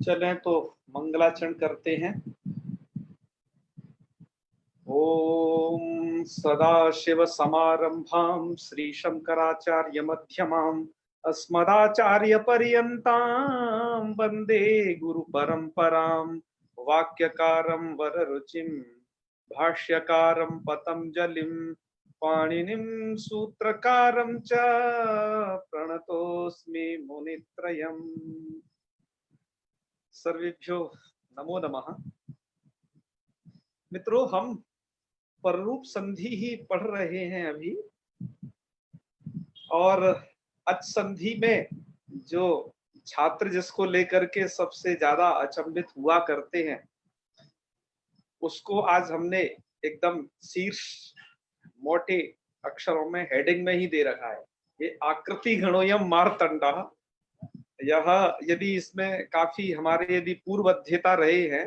चलें तो मंगलाचरण करते हैं। ओम सदाशिव समारंभां श्री शंकराचार्य मध्यमाम् अस्मदाचार्य पर्यन्तां वंदे गुरु परंपरां। वाक्यकारं वररुचिं भाष्यकारं पतंजलिं पाणिनिं सूत्रकारं च प्रणतोऽस्मि मुनित्रयम्। सर्वेभ्यो नमो नमः। मित्रों, हम पररूप संधि ही पढ़ रहे हैं अभी, और अच संधि में जो छात्र जिसको लेकर के सबसे ज्यादा अचंभित हुआ करते हैं, उसको आज हमने एकदम शीर्ष मोटे अक्षरों में हेडिंग में ही दे रखा है। ये आकृति गणोयम मारतंडा। यह यदि इसमें काफी हमारे यदि पूर्व अध्येता रहे हैं,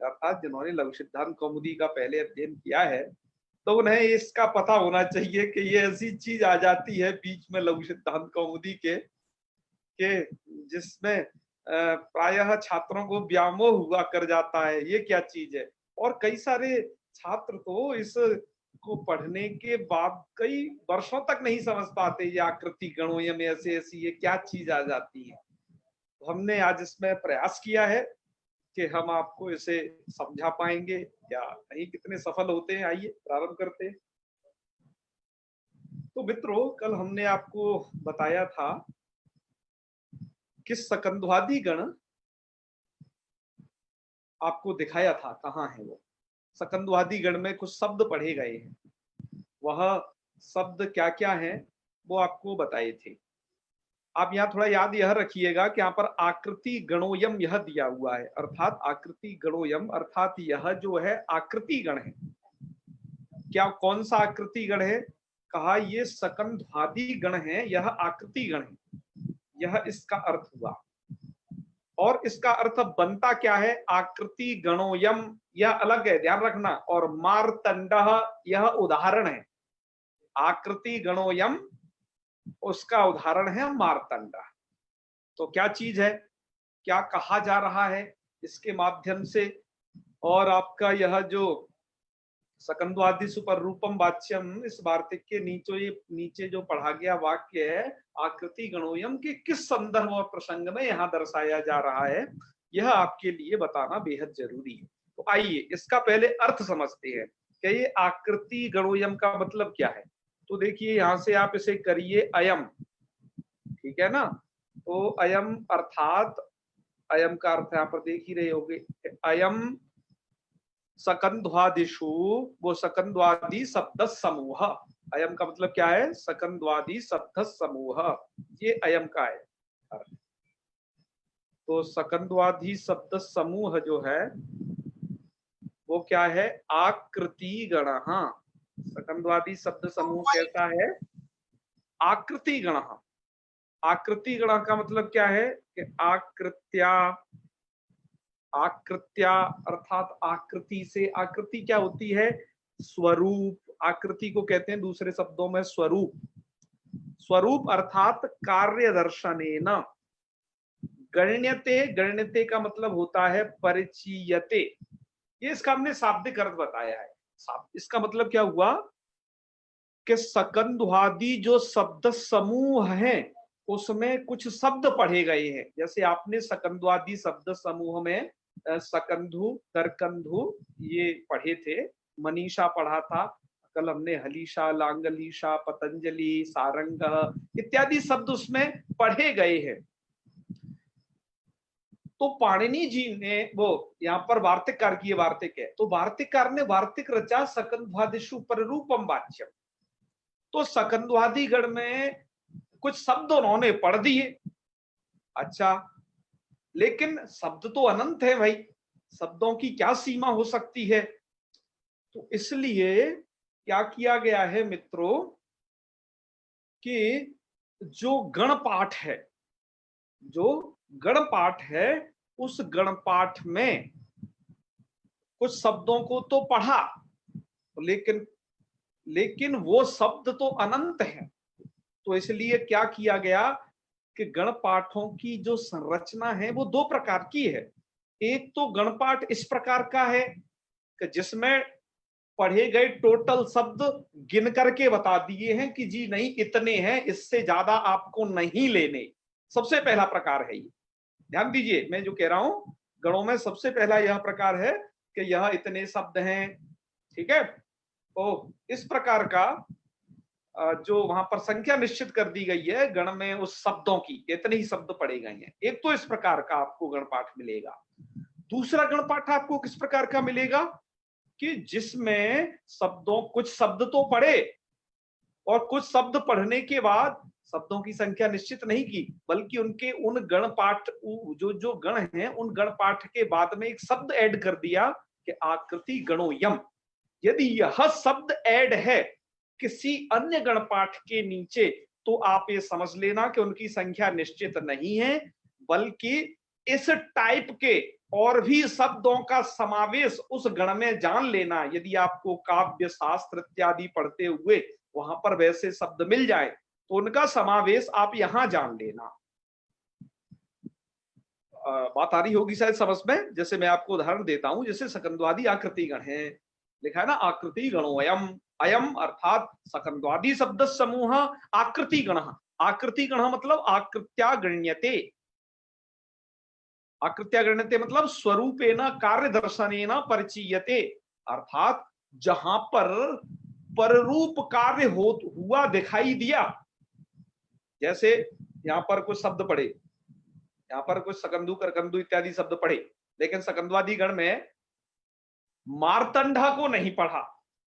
अर्थात जिन्होंने लघु सिद्धांत कौमुदी का पहले अध्ययन किया है, तो उन्हें इसका पता होना चाहिए कि ये ऐसी चीज आ जाती है बीच में लघु सिद्धांत कौमुदी के जिसमें प्रायः छात्रों को व्यामोह हुआ कर जाता है, ये क्या चीज है। और कई सारे छात्र तो इस को पढ़ने के बाद कई वर्षों तक नहीं समझ पाते ये आकृति गणोयम ऐसे ऐसी ये क्या चीज आ जाती है। तो हमने आज इसमें प्रयास किया है कि हम आपको इसे समझा पाएंगे या नहीं, कितने सफल होते हैं। आइए प्रारंभ करते हैं। तो मित्रों, कल हमने आपको बताया था कि सकंध्वादी गण आपको दिखाया था कहाँ है वो। सकंध्वादी गण में कुछ शब्द पढ़े गए हैं, वह शब्द क्या क्या हैं वो आपको बताए थे। आप यहाँ थोड़ा याद यह रखिएगा कि यहाँ पर आकृति गणोयम यह दिया हुआ है, अर्थात आकृति गणोयम अर्थात यह जो है आकृति गण है। क्या कौन सा आकृति गण है? कहा ये सकंध्वादी गण है, यह आकृति गण है, यह इसका अर्थ हुआ। और इसका अर्थ बनता क्या है? आकृति गणोयम यह अलग है, ध्यान रखना। और मारतंडः यह उदाहरण है। आकृति गणोयम उसका उदाहरण है मारतंड। तो क्या चीज है, क्या कहा जा रहा है इसके माध्यम से। और आपका यह जो सकंद्वादि सुपर रूपम वाच्यम, इस वार्तिक के नीचे जो पढ़ा गया वाक्य है आकृति गणोयम के किस संदर्भ और प्रसंग में यहाँ दर्शाया जा रहा है, यह आपके लिए बताना बेहद जरूरी है। तो आइए इसका पहले अर्थ समझते हैं कि ये आकृति गणोयम का मतलब क्या है। तो देखिए यहां से आप इसे करिए अयम, ठीक है ना। तो अयम अर्थात अयम का अर्थ यहाँ पर देख ही रहे होगे, अयम सकंध्वादिषु, वो सकंध्वादी शब्द समूह। अयम का मतलब क्या है? सकंध्वादी शब्द समूह, ये अयम का है अर्थ। तो सकंध्वादी शब्द समूह जो है वो क्या है? आकृति गण। सकंध्वादी शब्द समूह कैसा है? आकृति गण। आकृति गण का मतलब क्या है कि आकृत्या, आकृत्या अर्थात आकृति से। आकृति क्या होती है? स्वरूप। आकृति को कहते हैं दूसरे शब्दों में स्वरूप। स्वरूप अर्थात कार्य दर्शनेन। गण्यते, गण्यते का मतलब होता है परिचीयते। ये इसका हमने शाब्दिक अर्थ बताया है। इसका मतलब क्या हुआ कि सकंध्वादी जो शब्द समूह है उसमें कुछ शब्द पढ़े गए हैं। जैसे आपने सकंध्वादी शब्द समूह में सकंधु, करकंधु ये पढ़े थे, मनीषा पढ़ा था, कल हमने हलीशा, लांगलीशा, पतंजलि, सारंग इत्यादि शब्द उसमें पढ़े गए हैं। तो पाणिनि जी ने वो यहाँ पर वार्तिककार की वार्तिक है, तो वार्तिककार ने वार्तिक रचा सकंध्वादिषु पररूपम वाच्यम। तो सकंध्वादी गण में कुछ शब्द उन्होंने पढ़ दिए। अच्छा, लेकिन शब्द तो अनंत है भाई, शब्दों की क्या सीमा हो सकती है। तो इसलिए क्या किया गया है मित्रों कि जो गण पाठ है, जो गण पाठ है, उस गण पाठ में कुछ शब्दों को तो पढ़ा, लेकिन वो शब्द तो अनंत है। तो इसलिए क्या किया गया कि गण पाठों की जो संरचना है वो दो प्रकार की है। एक तो गणपाठ इस प्रकार का है कि जिसमें पढ़े गए टोटल शब्द गिन करके बता दिए हैं कि जी नहीं इतने हैं, इससे ज्यादा आपको नहीं लेने। सबसे पहला प्रकार है ये, ध्यान दीजिए मैं जो कह रहा हूं, गणों में सबसे पहला यह प्रकार है कि यह इतने शब्द हैं, ठीक है। तो इस प्रकार का जो वहां पर संख्या निश्चित कर दी गई है गण में उस शब्दों की, इतने ही शब्द पढ़े गए हैं। एक तो इस प्रकार का आपको गणपाठ मिलेगा। दूसरा गणपाठ आपको किस प्रकार का मिलेगा कि जिसमें शब्दों, कुछ शब्द तो पढ़े और कुछ शब्द पढ़ने के बाद शब्दों की संख्या निश्चित नहीं की, बल्कि उनके उन गण पाठ, जो जो गण हैं उन गण पाठ के बाद में एक शब्द ऐड कर दिया कि आकृति गणोयम। यदि यह शब्द ऐड है किसी अन्य गण पाठ के नीचे, तो आप ये समझ लेना कि उनकी संख्या निश्चित नहीं है, बल्कि इस टाइप के और भी शब्दों का समावेश उस गण में जान लेना। यदि आपको काव्य शास्त्र इत्यादि पढ़ते हुए वहां पर वैसे शब्द मिल जाए तो उनका समावेश आप यहां जान लेना। बात आ रही होगी शायद समझ में। जैसे मैं आपको उदाहरण देता हूं, जैसे सकंद्वादी आकृति गण है, लिखा है ना आकृति गणोयम, अयम अर्थात सकंद्वादी शब्द समूह आकृति गण। आकृति गण मतलब आकृत्या गण्यते, आकृत्या गण्यते मतलब स्वरूपेण कार्य दर्शनेन परिचीयते, अर्थात जहां पर पररूप कार्य हुआ दिखाई दिया। जैसे यहां पर कुछ शब्द पढ़े, यहां पर कुछ सकंदु करकंदु इत्यादि शब्द पढ़े, लेकिन सकंदवादी गण में मारतंडा को नहीं पढ़ा,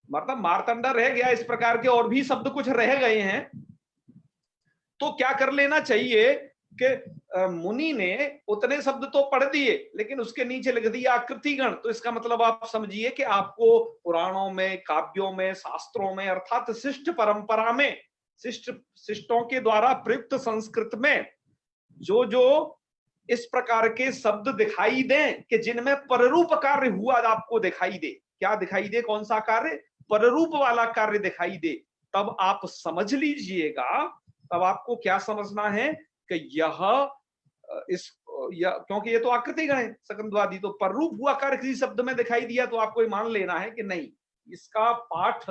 मतलब मारतंडा रह गया, इस प्रकार के और भी शब्द कुछ रह गए हैं। तो क्या कर लेना चाहिए कि मुनि ने उतने शब्द तो पढ़ दिए लेकिन उसके नीचे लिख दिया आकृति गण। तो इसका मतलब आप समझिए कि आपको पुराणों में, काव्यों में, शास्त्रों में, अर्थात शिष्ट परंपरा में, शिष्टों के द्वारा प्रयुक्त संस्कृत में जो जो इस प्रकार के शब्द दिखाई दें कि जिनमें पररूप कार्य हुआ आपको दिखाई दे, क्या दिखाई दे, कौन सा कार्य, पररूप वाला कार्य दिखाई दे, तब आप समझ लीजिएगा, तब आपको क्या समझना है कि क्योंकि ये तो आकृति गण है सकंदवादी, तो पररूप हुआ कार्य किसी शब्द में दिखाई दिया तो आपको ये मान लेना है कि नहीं, इसका पाठ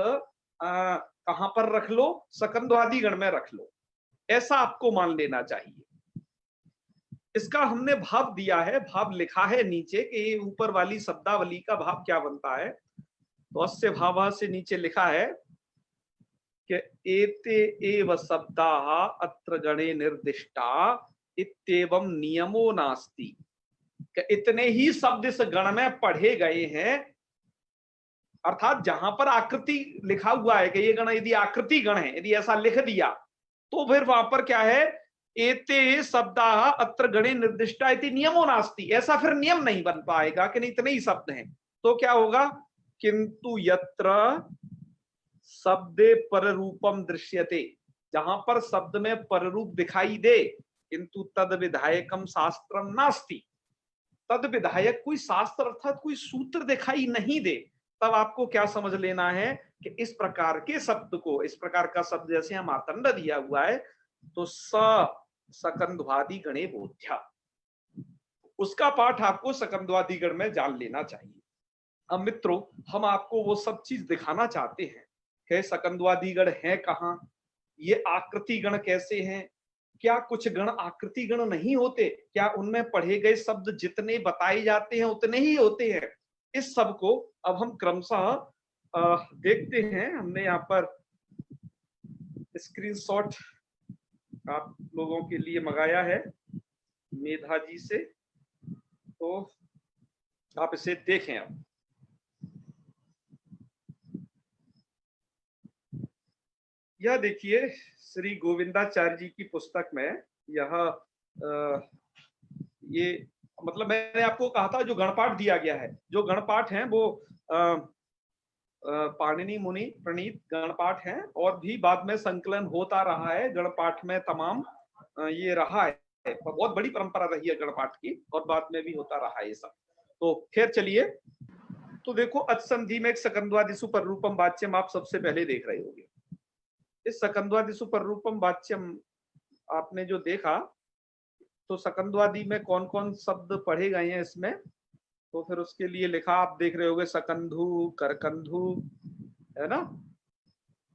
कहां पर रख लो, सकंदवादी गण में रख लो, ऐसा आपको मान लेना चाहिए। इसका हमने भाव दिया है, भाव लिखा है नीचे कि ऊपर वाली शब्दावली का भाव क्या बनता है। तो अस्य भाव से नीचे लिखा है कि एते एव शब्दाः अत्र गणे निर्दिष्टा इत्येवं नियमो नास्ति, कि इतने ही शब्द इस गण में पढ़े गए हैं, अर्थात जहां पर आकृति लिखा हुआ है कि ये गण यदि आकृति गण है, यदि ऐसा लिख दिया तो फिर वहां पर क्या है, एते शब्दाः अत्र गणे निर्दिष्टा इति नियमो नास्ति, ऐसा फिर नियम नहीं बन पाएगा कि नहीं इतने ही शब्द हैं। तो क्या होगा, किंतु यत्र शब्दे पररूपम दृश्यते, जहां पर शब्द में पररूप दिखाई दे, किंतु तद विधायकम शास्त्रम नास्ति, तद विधायक कोई शास्त्र अर्थात कोई सूत्र दिखाई नहीं दे, तब आपको क्या समझ लेना है कि इस प्रकार के शब्द को, इस प्रकार का शब्द जैसे यहाँ मातंड दिया हुआ है तो सकंद्वादी गणे बोध्या, उसका पाठ आपको सकंद्वादी गण में जान लेना चाहिए। अब मित्रों, हम आपको वो सब चीज दिखाना चाहते हैं कि सकंद्वादी गण है कहाँ, ये आकृति गण कैसे हैं, क्या कुछ गण आकृति गण नहीं होते, क्या उनमें पढ़े गए शब्द जितने बताए जाते हैं उतने ही होते हैं, इस सब को अब हम क्रमशः देखते हैं। हमने यहाँ पर स्क्रीनशॉट आप लोगों के लिए मंगाया है मेधा जी से, तो आप इसे देखें। अब यह देखिए श्री गोविंदाचार्य जी की पुस्तक में यह ये मतलब मैंने आपको कहा था जो गणपाठ दिया गया है, जो गणपाठ हैं वो पाणिनि मुनि प्रणीत गणपाठ हैं, और भी बाद में संकलन होता रहा है गणपाठ में, तमाम ये रहा है, बहुत बड़ी परंपरा रही है गणपाठ की, और बाद में भी होता रहा है ये सब। तो खैर चलिए, तो देखो अचसंधि में एक सकंद्वादिषु पररूपम वाच्यम आप सबसे पहले देख रहे होंगे। इस सकंद्वादिषु पररूपम वाच्यम आपने जो देखा, तो सकंद्वादी में कौन कौन शब्द पढ़े गए हैं इसमें, तो फिर उसके लिए लिखा, आप देख रहे होगे, सकंधु, करकंधु, है ना।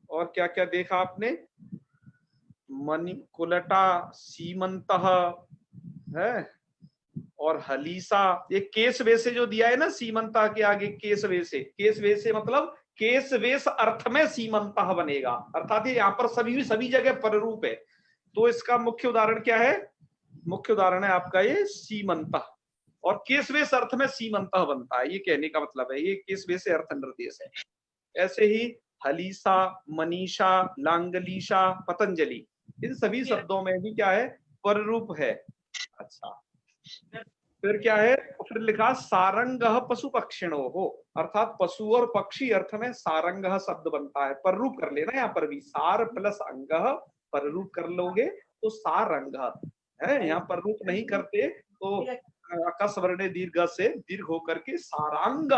और क्या क्या देखा आपने, मणि कुलटा, सीमंत है, और हलीसा। ये केस वेसे जो दिया है ना, सीमंता के आगे केस वेसे, केस वेसे मतलब केस वेश अर्थ में सीमंता बनेगा, अर्थात यहाँ पर सभी जगह पररूप है। तो इसका मुख्य उदाहरण क्या है, मुख्य उदाहरण है आपका ये सीमंता, और केसवेश अर्थ में सीमंता बनता है, ये कहने का मतलब है, ये केसवेश अर्थ निर्देश है। ऐसे ही हलीसा, मनीषा, लांगलीशा, पतंजलि, इन सभी शब्दों में भी क्या है, पररूप है। अच्छा, फिर क्या है, फिर लिखा सारंग पशु पक्षिणो हो, अर्थात पशु और पक्षी अर्थ में सारंग शब्द बनता है, पररूप कर लेना, यहाँ पर भी सार प्लस अंग पररूप कर लोगे तो सारंग है, यहाँ पररूप नहीं करते तो अकस्वर्ण दीर्घ से दीर्घ होकर के सारांग,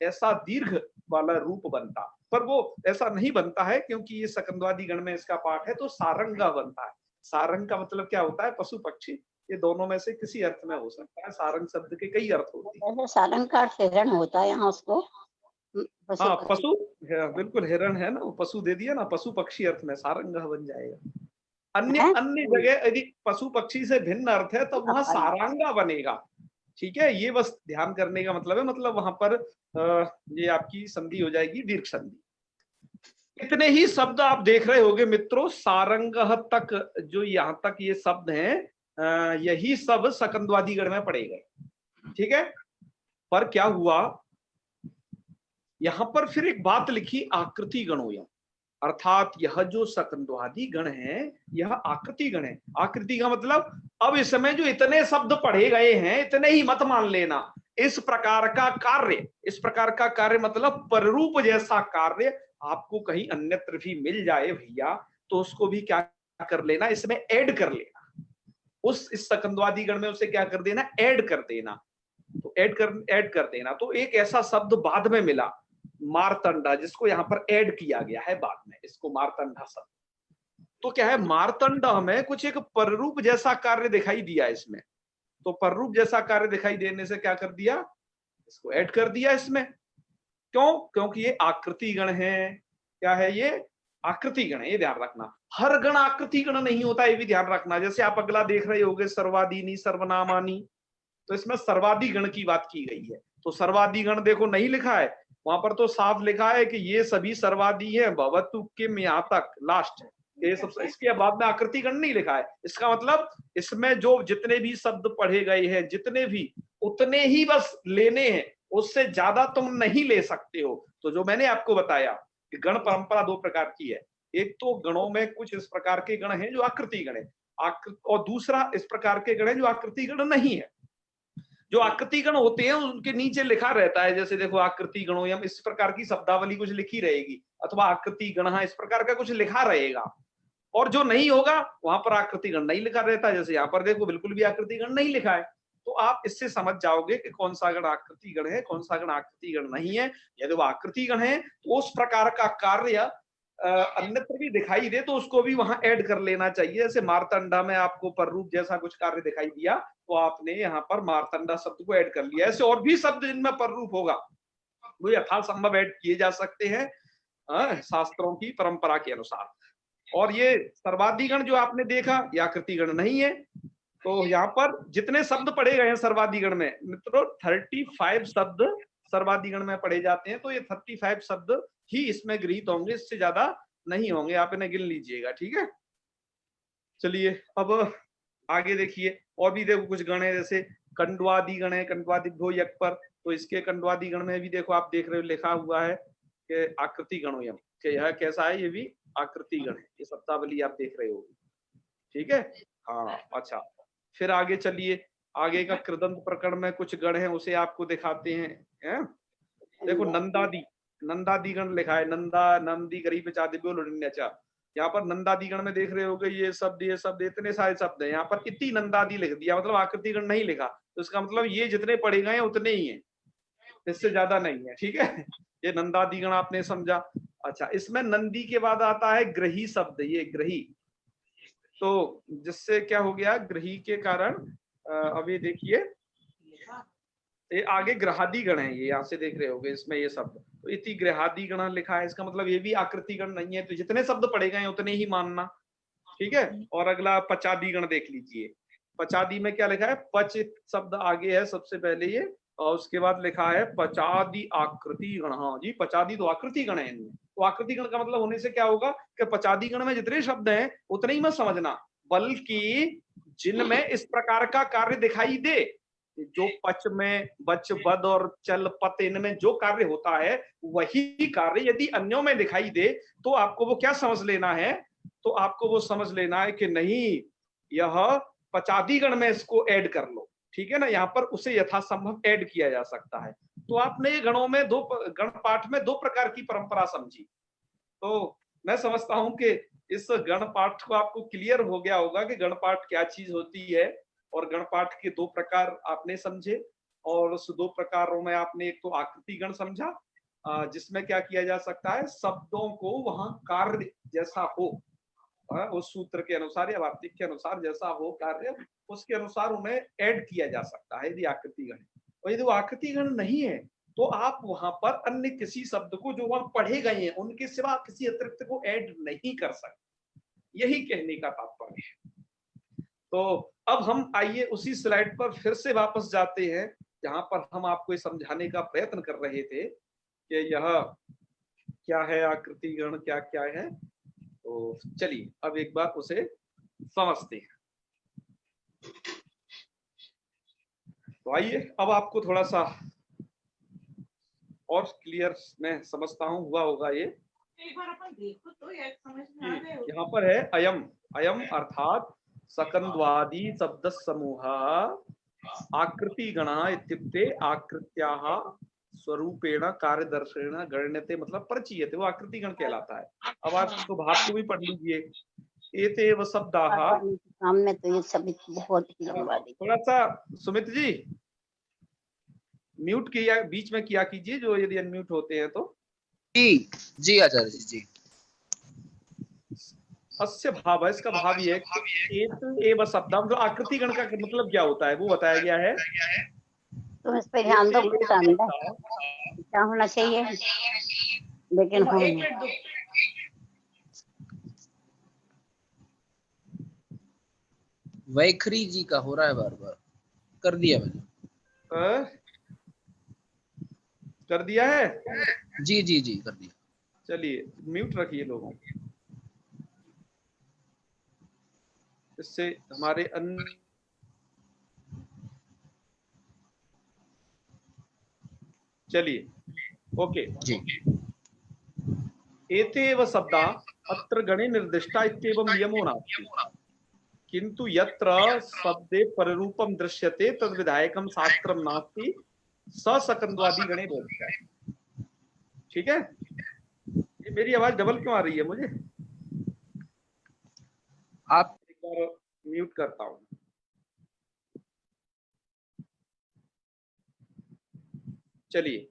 ऐसा दीर्घ वाला रूप बनता, पर वो ऐसा नहीं बनता है क्योंकि ये सकंदवादी गण में इसका पाठ है, तो सारंग बनता है। सारंग का मतलब क्या होता है, पशु पक्षी, ये दोनों में से किसी अर्थ में हो सकता है, सारंग शब्द के कई अर्थ होते हैं। ऐसे सारंग का हिरण होता है यहाँ उसको, हाँ पशु, बिल्कुल हिरण है ना, पशु दे दिया ना, पशु पक्षी अर्थ में सारंग बन जाएगा। अन्य है? अन्य जगह यदि पशु पक्षी से भिन्न अर्थ है तब वहां सारंगा बनेगा, ठीक है, ये बस ध्यान करने का मतलब है, मतलब वहां पर ये आपकी संधि हो जाएगी दीर्घ संधि। इतने ही शब्द आप देख रहे होगे मित्रों, सारंग तक जो यहाँ तक ये शब्द हैं, यही सब सकंदवादी गण में पड़े गए, ठीक है। पर क्या हुआ, यहां पर फिर एक बात लिखी, आकृति गणोयम, अर्थात यह जो सकंदवादी गण है यह आकृति गण है। आकृति का मतलब, अब इस समय जो इतने शब्द पढ़े गए हैं इतने ही मत मान लेना, इस प्रकार का कार्य, इस प्रकार का कार्य मतलब पररूप जैसा कार्य आपको कहीं अन्यत्र भी मिल जाए भैया, तो उसको भी क्या कर लेना, इसमें ऐड कर लेना, उस इस सकंदवादी गण में उसे क्या कर देना, ऐड कर देना। तो ऐड कर देना, तो एक ऐसा शब्द बाद में मिला, मारतंडा, जिसको यहाँ पर ऐड किया गया है बाद में, इसको मारतंडा शब्द। तो क्या है, मारतंडा में कुछ एक पररूप जैसा कार्य दिखाई दिया इसमें, तो पररूप जैसा कार्य दिखाई देने से क्या कर दिया, इसको ऐड कर दिया इसमें। क्यों, क्योंकि ये आकृति गण है, क्या है ये, आकृति गण है, ये ध्यान रखना। हर गण आकृति गण नहीं होता, ये भी ध्यान रखना। जैसे आप अगला देख रहे होगे, सर्वादीनी सर्वनामानी, तो इसमें सर्वादी गण की बात की गई है, तो सर्वादी गण देखो नहीं लिखा है वहां पर, तो साफ लिखा है कि ये सभी सर्वादी है, भवतु किम, यहाँ तक लास्ट है, ये सब, इसके बाद में आकृति गण नहीं लिखा है। इसका मतलब इसमें जो जितने भी शब्द पढ़े गए हैं, जितने भी, उतने ही बस लेने हैं, उससे ज्यादा तुम नहीं ले सकते हो। तो जो मैंने आपको बताया कि गण परंपरा दो प्रकार की है, एक तो गणों में कुछ इस प्रकार के गण हैं जो आकृति गण है, और दूसरा इस प्रकार के गण है जो आकृति गण नहीं है। जो आकृति गण होते हैं उनके नीचे लिखा रहता है, जैसे देखो आकृति गणोयम, इस प्रकार की शब्दावली कुछ लिखी रहेगी, अथवा आकृति गण, इस प्रकार का कुछ लिखा रहेगा। और जो नहीं होगा वहां पर आकृति गण नहीं लिखा रहता, जैसे यहाँ पर देखो बिल्कुल भी आकृति गण नहीं लिखा है। तो आप इससे समझ जाओगे कि कौन सा गण आकृति गण है, कौन सा गण आकृति गण नहीं है। यदि वो आकृति गण है तो उस प्रकार का कार्य अन्यत्र भी दिखाई दे तो उसको भी वहां ऐड कर लेना चाहिए। जैसे मारतंडा में आपको पररूप जैसा कुछ कार्य दिखाई दिया तो आपने यहाँ पर मारतंडा शब्द को ऐड कर लिया। ऐसे और भी शब्द जिनमें पररूप होगा वो यथासंभव ऐड किए जा सकते हैं शास्त्रों की परंपरा के अनुसार। और ये सर्वाधिगण जो आपने देखा ये आकृतिगण नहीं है। तो यहाँ पर जितने शब्द पढ़े गए हैं सर्वाधिगण में मित्रों 35 शब्द सर्वाधिगण में पढ़े जाते हैं, तो ये 35 शब्द ही इसमें गृहीत होंगे, इससे ज्यादा नहीं होंगे, आप इन्हें गिन लीजिएगा, ठीक है। चलिए अब आगे देखिए, और भी देखो कुछ गण है, जैसे कंडवादी गण है, कंडवादी भो यक पर, तो इसके कंडवादी गण में भी देखो आप देख रहे हो लिखा हुआ है कि आकृति गणोयम, कि यह कैसा है, ये भी आकृति गण है, ये शब्दावली आप देख रहे हो, ठीक है। हाँ अच्छा, फिर आगे चलिए, आगे का कृदंत प्रकरण में कुछ गण है उसे आपको दिखाते हैं। देखो नंदादि, नंदादि गण लिखा है, नंदा नंदी गरीब चादिव्यो लुण्यचा, यहाँ पर नंदादि गण में देख रहे होगे ये शब्द इतने सारे शब्द है, यहाँ पर इतनी नंदादि लिख दिया, मतलब आकृति गण नहीं लिखा, तो इसका मतलब ये जितने पढ़े गए हैं उतने ही है, इससे ज्यादा नहीं है, ठीक है। ये नंदादि गण आपने समझा। अच्छा, इसमें नंदी के बाद आता है ग्रही शब्द, ये ग्रही, तो जिससे क्या हो गया, ग्रही के कारण अब ये देखिए ये आगे ग्रहादि गण है, ये यहाँ से देख रहे होगे इसमें ये शब्द, तो इति ग्रहादि गण लिखा है, इसका मतलब ये भी आकृति गण नहीं है, तो जितने शब्द पढ़े गए उतने ही मानना, ठीक है। और अगला पचादी गण देख लीजिए, पचादी में क्या लिखा है, पच शब्द आगे है सबसे पहले ये, और उसके बाद लिखा है पचादी आकृति गण। हाँ जी, पचादी तो आकृति गण है इनमें, तो आकृति गण का मतलब होने से क्या होगा कि पचादी गण में जितने शब्द हैं उतने ही मत समझना, बल्कि जिनमें इस प्रकार का कार्य दिखाई दे, जो पच में बच बद और चल पत इनमें जो कार्य होता है वही कार्य यदि अन्यों में दिखाई दे, तो आपको वो क्या समझ लेना है, तो आपको वो समझ लेना है कि नहीं यह पचादी गण में इसको ऐड कर लो, ठीक है ना, यहाँ पर उसे यथासंभव ऐड किया जा सकता है। तो आपने ये गणों में गण पाठ में दो प्रकार की परंपरा समझी, तो मैं समझता हूं कि इस गण पाठ को आपको क्लियर हो गया होगा कि गण पाठ क्या चीज होती है, और गण पाठ के दो प्रकार आपने समझे, और उस दो प्रकारों में आपने एक तो आकृति गण समझा, जिसमें क्या किया जा सकता है, शब्दों को वहां कार्य जैसा हो, उस सूत्र के अनुसार या वार्तिक के अनुसार जैसा हो कार्य, उसके अनुसार उन्हें ऐड किया जा सकता है यदि आकृति गण है। और यदि वो आकृति गण नहीं है तो आप वहां पर अन्य किसी शब्द को जो वहां पढ़े गए हैं उनके सिवा किसी अतिरिक्त को ऐड नहीं कर सकते, यही कहने का तात्पर्य है। तो अब हम आइए उसी स्लाइड पर फिर से वापस जाते हैं जहां पर हम आपको ये समझाने का प्रयत्न कर रहे थे कि यह क्या है आकृति गण, क्या क्या है। तो चलिए अब एक बार उसे समझते हैं। तो आइए अब आपको थोड़ा सा और क्लियर मैं समझता हूं हुआ होगा ये, एक बार अपन देखो तो यार समझ में आ गए। यहाँ पर है अयम, अयम अर्थात सकंद्वादी शब्द समूह आकृति गणा इत्युक्ते आकृत्याः स्वरूपेण कार्यदर्शेण गण्यते, मतलब परिचीयते, वो आकृति गण कहलाता है। अब आप तो भाव को भी पढ़ लीजिए, एतेव शब्दाः, सामने तो ये सभी बहुत ही लंबा दिख थोड़ा सा सुमित जी म्यूट किया बीच में किया कीजिए जो यदि अनम्यूट होते हैं तो। जी जी आचार्य जी जी। अस्य भाव है, इसका भाव ये है कि एत एव शब्दम, जो आकृति गण का मतलब क्या होता है वो बताया गया है। तुम इस पे ध्यान दो, कुछ अंदर क्या होना चाहिए, लेकिन हो एक नहीं। मिनट दो। वैखरी जी का हो रहा है बार बार, कर दिया मैंने। कर दिया है, जी जी जी कर दिया। चलिए म्यूट रखिए लोगों, इससे हमारे चलिए ओके जी। एतेव शब्दा अत्र गणे निर्दिष्टा इत्येवं नियमो नास्ति, किंतु यत्र शब्दे पररूपम दृश्यते तद विधायकम शास्त्रम नास्ति ससकंद्वादी गणे बोलता है। ठीक है, ये मेरी आवाज डबल क्यों आ रही है मुझे, आप एक बार म्यूट करता हूं। चलिए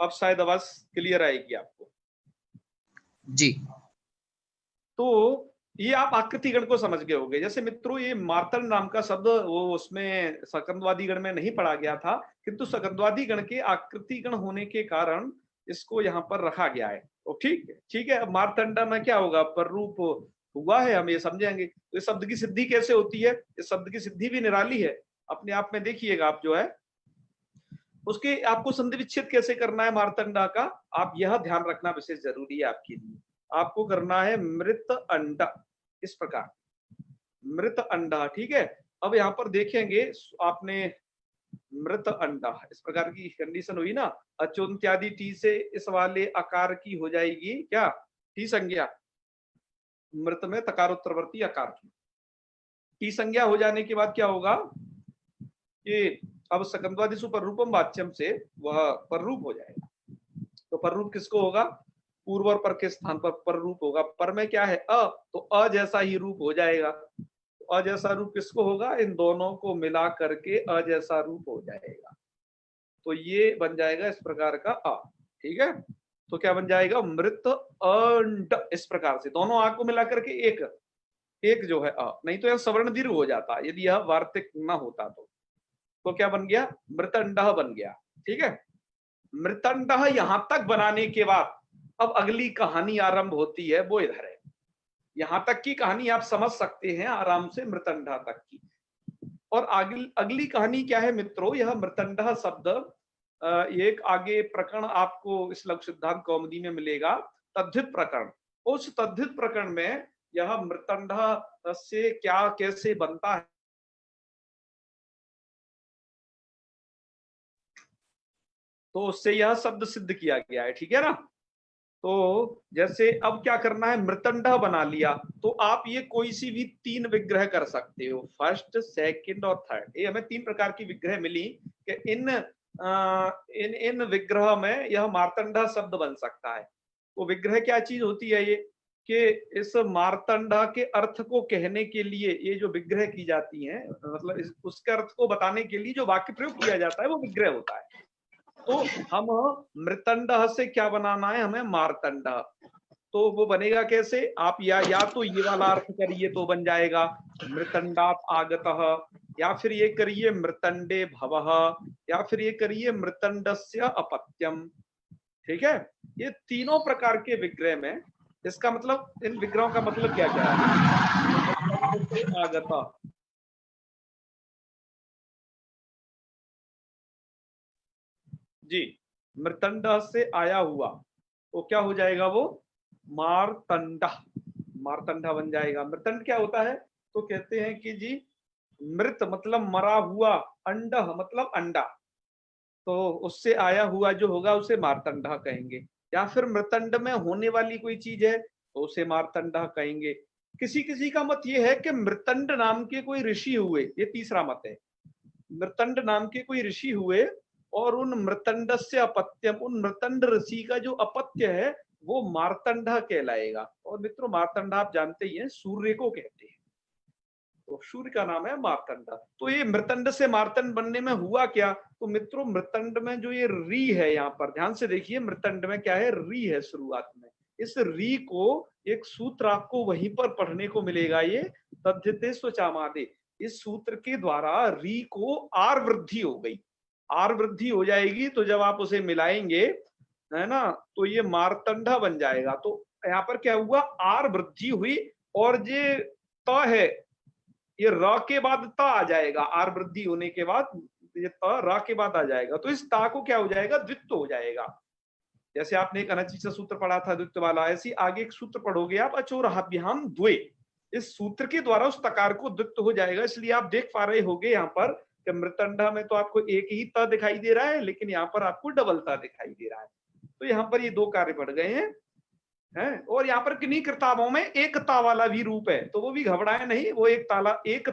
अब शायद आवाज क्लियर आएगी आपको। जी। तो ये आप आकृति गण को समझ गए होंगे। जैसे मित्रों ये मार्तंड नाम का शब्द वो उसमें सकंदवादी गण में नहीं पढ़ा गया था, किंतु सकंदवादी गण के आकृति गण होने के कारण इसको यहाँ पर रखा गया है। तो ठीक है। अब मार्तंडा में क्या होगा, पर रूप हुआ है, हम ये समझेंगे। तो इस शब्द की सिद्धि कैसे होती है, इस शब्द की सिद्धि भी निराली है अपने आप में। देखिएगा आप जो है उसके आपको संधि विच्छेद कैसे करना है मार्तंडा का, आप यह ध्यान रखना विशेष जरूरी है आपके लिए। आपको करना है मृत अंडा, इस प्रकार मृत अंडा। ठीक है, अब यहाँ पर देखेंगे आपने मृत अंडा, इस प्रकार की कंडीशन हुई ना, अचोन्त्यादि टी से इस वाले आकार की हो जाएगी क्या, टी संज्ञा, मृत में तकारोत्तरवर्ती आकार की टी संज्ञा हो जाने के बाद क्या होगा, ये अब सकंद्वादिशु पर रूपम वाच्यम से वह पर रूप हो जाएगा। तो पर रूप किसको होगा, पूर्व और पर के स्थान पर रूप होगा। पर में क्या है अ, तो अ जैसा ही रूप हो जाएगा। तो अ जैसा रूप किसको होगा, इन दोनों को मिला करके अ जैसा रूप हो जाएगा। तो ये बन जाएगा इस प्रकार का अ। ठीक है, तो क्या बन जाएगा, मृत अंड, इस प्रकार से दोनों आ को मिला करके एक जो है अ, नहीं तो यह सवर्ण दीर्घ हो जाता यदि यह वार्तिक न होता तो। तो क्या बन गया, मृतंडः बन गया। ठीक है, मृतंडः यहां तक बनाने के बाद अब अगली कहानी आरंभ होती है, वो इधर है। यहां तक की कहानी आप समझ सकते हैं आराम से, मृतंडः तक की। और अगली कहानी क्या है मित्रों, यह मृतंडः शब्द एक आगे प्रकरण आपको इस लघु सिद्धांत कौमुदी में मिलेगा, तद्धित प्रकरण। उस तद्धित प्रकरण में यह मृतंडः से क्या कैसे बनता है, तो उससे यह शब्द सिद्ध किया गया है। ठीक है ना। तो जैसे अब क्या करना है, मृतंडः बना लिया तो आप ये कोई सी भी 3 विग्रह कर सकते हो, फर्स्ट, सेकंड और थर्ड। ये हमें 3 प्रकार की विग्रह मिली कि इन विग्रह में यह मार्तंडः शब्द बन सकता है। तो विग्रह क्या चीज होती है ये, कि इस मार्तंडः के अर्थ को कहने के लिए ये जो विग्रह की जाती है, मतलब उसके अर्थ को बताने के लिए जो वाक्य प्रयोग किया जाता है वो विग्रह होता है। तो हम मृतंडः से क्या बनाना है, हमें मार्तंडः। तो वो बनेगा कैसे, आप या तो ये वाला अर्थ करिए तो बन जाएगा मृतंडात आगतः, या फिर ये करिए मृतंडे भवः, या फिर ये करिए मृतंडस्य अपत्यम। ठीक है, ये तीनों प्रकार के विग्रह में, इसका मतलब इन विग्रहों का मतलब क्या क्या है, आगतः, जी, मृतंडः से आया हुआ, तो क्या हो जाएगा वो मार्तंडः, मार्तंडः बन जाएगा। मृतंड क्या होता है, तो कहते हैं कि जी मृत मतलब मरा हुआ, अंडः मतलब अंडा, तो उससे आया हुआ जो होगा उसे मार्तंडः कहेंगे। या फिर मृतंड में होने वाली कोई चीज है तो उसे मार्तंडः कहेंगे। किसी किसी का मत ये है कि मृतंड नाम के कोई ऋषि हुए, ये तीसरा मत है, मृतंड नाम के कोई ऋषि हुए और उन मृतंडस्य अपत्यम, उन मृतंड ऋषि का जो अपत्य है वो मार्तंडः कहलाएगा। और मित्रों मार्तंडः आप जानते ही हैं सूर्य को कहते हैं, तो सूर्य का नाम है मार्तंडः। तो ये मृतंड से मार्तंड बनने में हुआ क्या, तो मित्रों मृतंड में जो ये री है, यहाँ पर ध्यान से देखिए, मृतंड में क्या है, री है शुरुआत में। इस री को एक सूत्र आपको वहीं पर पढ़ने को मिलेगा, ये तद्धिते स्वचामादे। इस सूत्र के द्वारा री को आर वृद्धि हो गई, आर वृद्धि हो जाएगी तो जब आप उसे मिलाएंगे, है ना, तो ये मार्तंडः बन जाएगा। तो यहाँ पर क्या हुआ, आर वृद्धि हुई और ये त है, ये र के बाद त आ जाएगा, आर वृद्धि होने के बाद ये त र के बाद आ जाएगा, तो इस ता को क्या हो जाएगा, द्वित्व हो जाएगा। जैसे आपने एक अनचित सूत्र पढ़ा था द्वित्व वाला, ऐसी आगे एक सूत्र पढ़ोगे आप, अचोरहाभ्याम द्वे, इस सूत्र के द्वारा उस तकार को द्वित्व हो जाएगा। इसलिए आप देख पा रहे होगे यहाँ पर कि मृतंडा में तो आपको एक ही त दिखाई दे रहा है, लेकिन यहाँ पर आपको डबल त दिखाई दे रहा है। तो यहाँ पर ये 2 कार्य बढ़ गए हैं। और यहाँ पर किन्हीं किताबों में एक ता वाला भी रूप है, तो वो भी घबराए नहीं, वो एक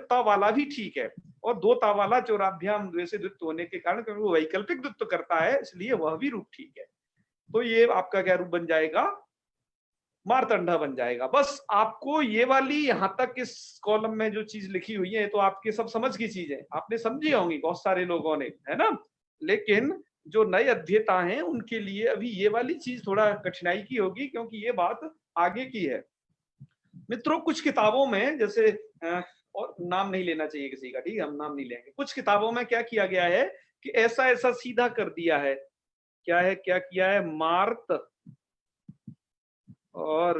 ता वाला भी ठीक है, और 2 ता वाला चौराभ्याम द्वे से द्वित्व होने के कारण, क्योंकि वो वैकल्पिक द्वित्व करता है, इसलिए वह भी रूप ठीक है। तो ये आपका क्या रूप बन जाएगा, मार्तंडः बन जाएगा। बस आपको ये वाली यहाँ तक इस कॉलम में जो चीज लिखी हुई है तो आपके सब समझ की चीज है, आपने समझी होंगी बहुत सारे लोगों ने, है ना। लेकिन जो नए अध्येता हैं उनके लिए अभी ये वाली चीज थोड़ा कठिनाई की होगी, क्योंकि ये बात आगे की है। मित्रों कुछ किताबों में, जैसे और नाम नहीं लेना चाहिए किसी का, ठीक है, हम नाम नहीं लेंगे। कुछ किताबों में क्या किया गया है कि ऐसा ऐसा सीधा कर दिया है, क्या है, क्या किया है, मार्त और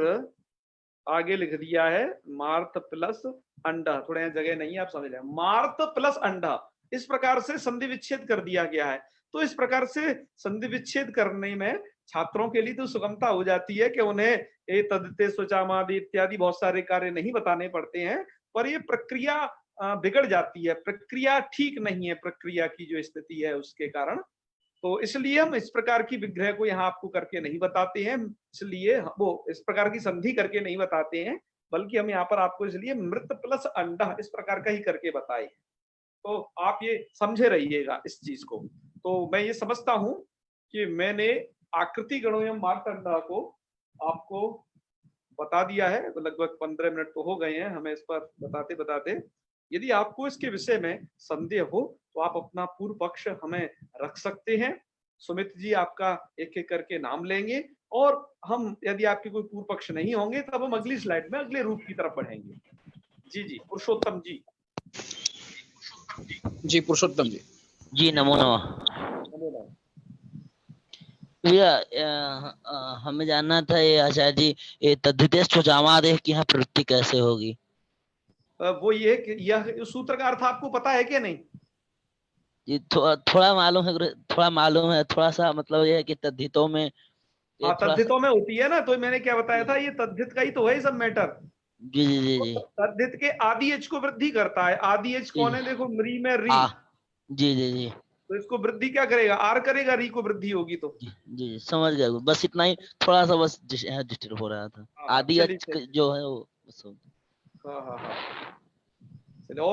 आगे लिख दिया है मार्त प्लस अंडा, थोड़ा यहाँ जगह नहीं है, आप समझ लें, मार्त प्लस अंडा, इस प्रकार से संधि विच्छेद कर दिया गया है। तो इस प्रकार से संधि विच्छेद करने में छात्रों के लिए तो सुगमता हो जाती है कि उन्हें ए तद्धिते स्वचामादि इत्यादि बहुत सारे कार्य नहीं बताने पड़ते हैं, पर ये प्रक्रिया बिगड़ जाती है, प्रक्रिया ठीक नहीं है, प्रक्रिया की जो स्थिति है उसके कारण। तो इसलिए हम इस प्रकार की विग्रह को यहाँ आपको करके नहीं बताते हैं, इसलिए वो इस प्रकार की संधि करके नहीं बताते हैं, बल्कि हम यहाँ पर आपको इसलिए मृत प्लस अंडा इस प्रकार का ही करके बताए। तो आप ये समझे रहिएगा इस चीज को। तो मैं ये समझता हूं कि मैंने आकृति गणों एवं मार्तंडा को आपको बता दिया है, तो लगभग 15 मिनट तो हो गए हैं हमें इस पर बताते बताते। यदि आपको इसके विषय में संदेह हो तो आप अपना पूर्व पक्ष हमें रख सकते हैं। सुमित जी आपका एक एक करके नाम लेंगे, और हम यदि आपके कोई पूर्व पक्ष नहीं होंगे तब हम अगली स्लाइड में अगले रूप की तरफ बढ़ेंगे। जी जी पुरुषोत्तम जी। जी पुरुषोत्तम जी। जी नमो नमः। नमो नमः। भैया हमें जानना था ये आचार्य जी, ये तद्धितेश स्वजामादेह की यहाँ प्रवृत्ति कैसे होगी? वो ये कि यह सूत्र का अर्थ आपको पता है कि नहीं? ये थोड़ा मालूम है थोड़ा मालूम है, थोड़ा सा मतलब ये है कि तद्धितों में ये हाँ, थोड़ा सा। तद्धितों में होती है ना, तो मैंने क्या बताया था, ये तद्धित का ही तो है सब मैटर। जी जी जी तो जी तद्धित के आदि एच को वृद्धि करता है। आदि एच जी कौन है? देखो, मरी में री, आ जी जी जी तो इसको वृद्धि क्या करेगा? आर करेगा, री को वृद्धि होगी तो। जी जी समझ गया, बस इतना ही, थोड़ा सा बस डिस्टर्ब हो रहा था। हाँ हाँ, आदि चलिए अच चलिए। जो है वो बस हाँ हाँ हाँ, चलिए।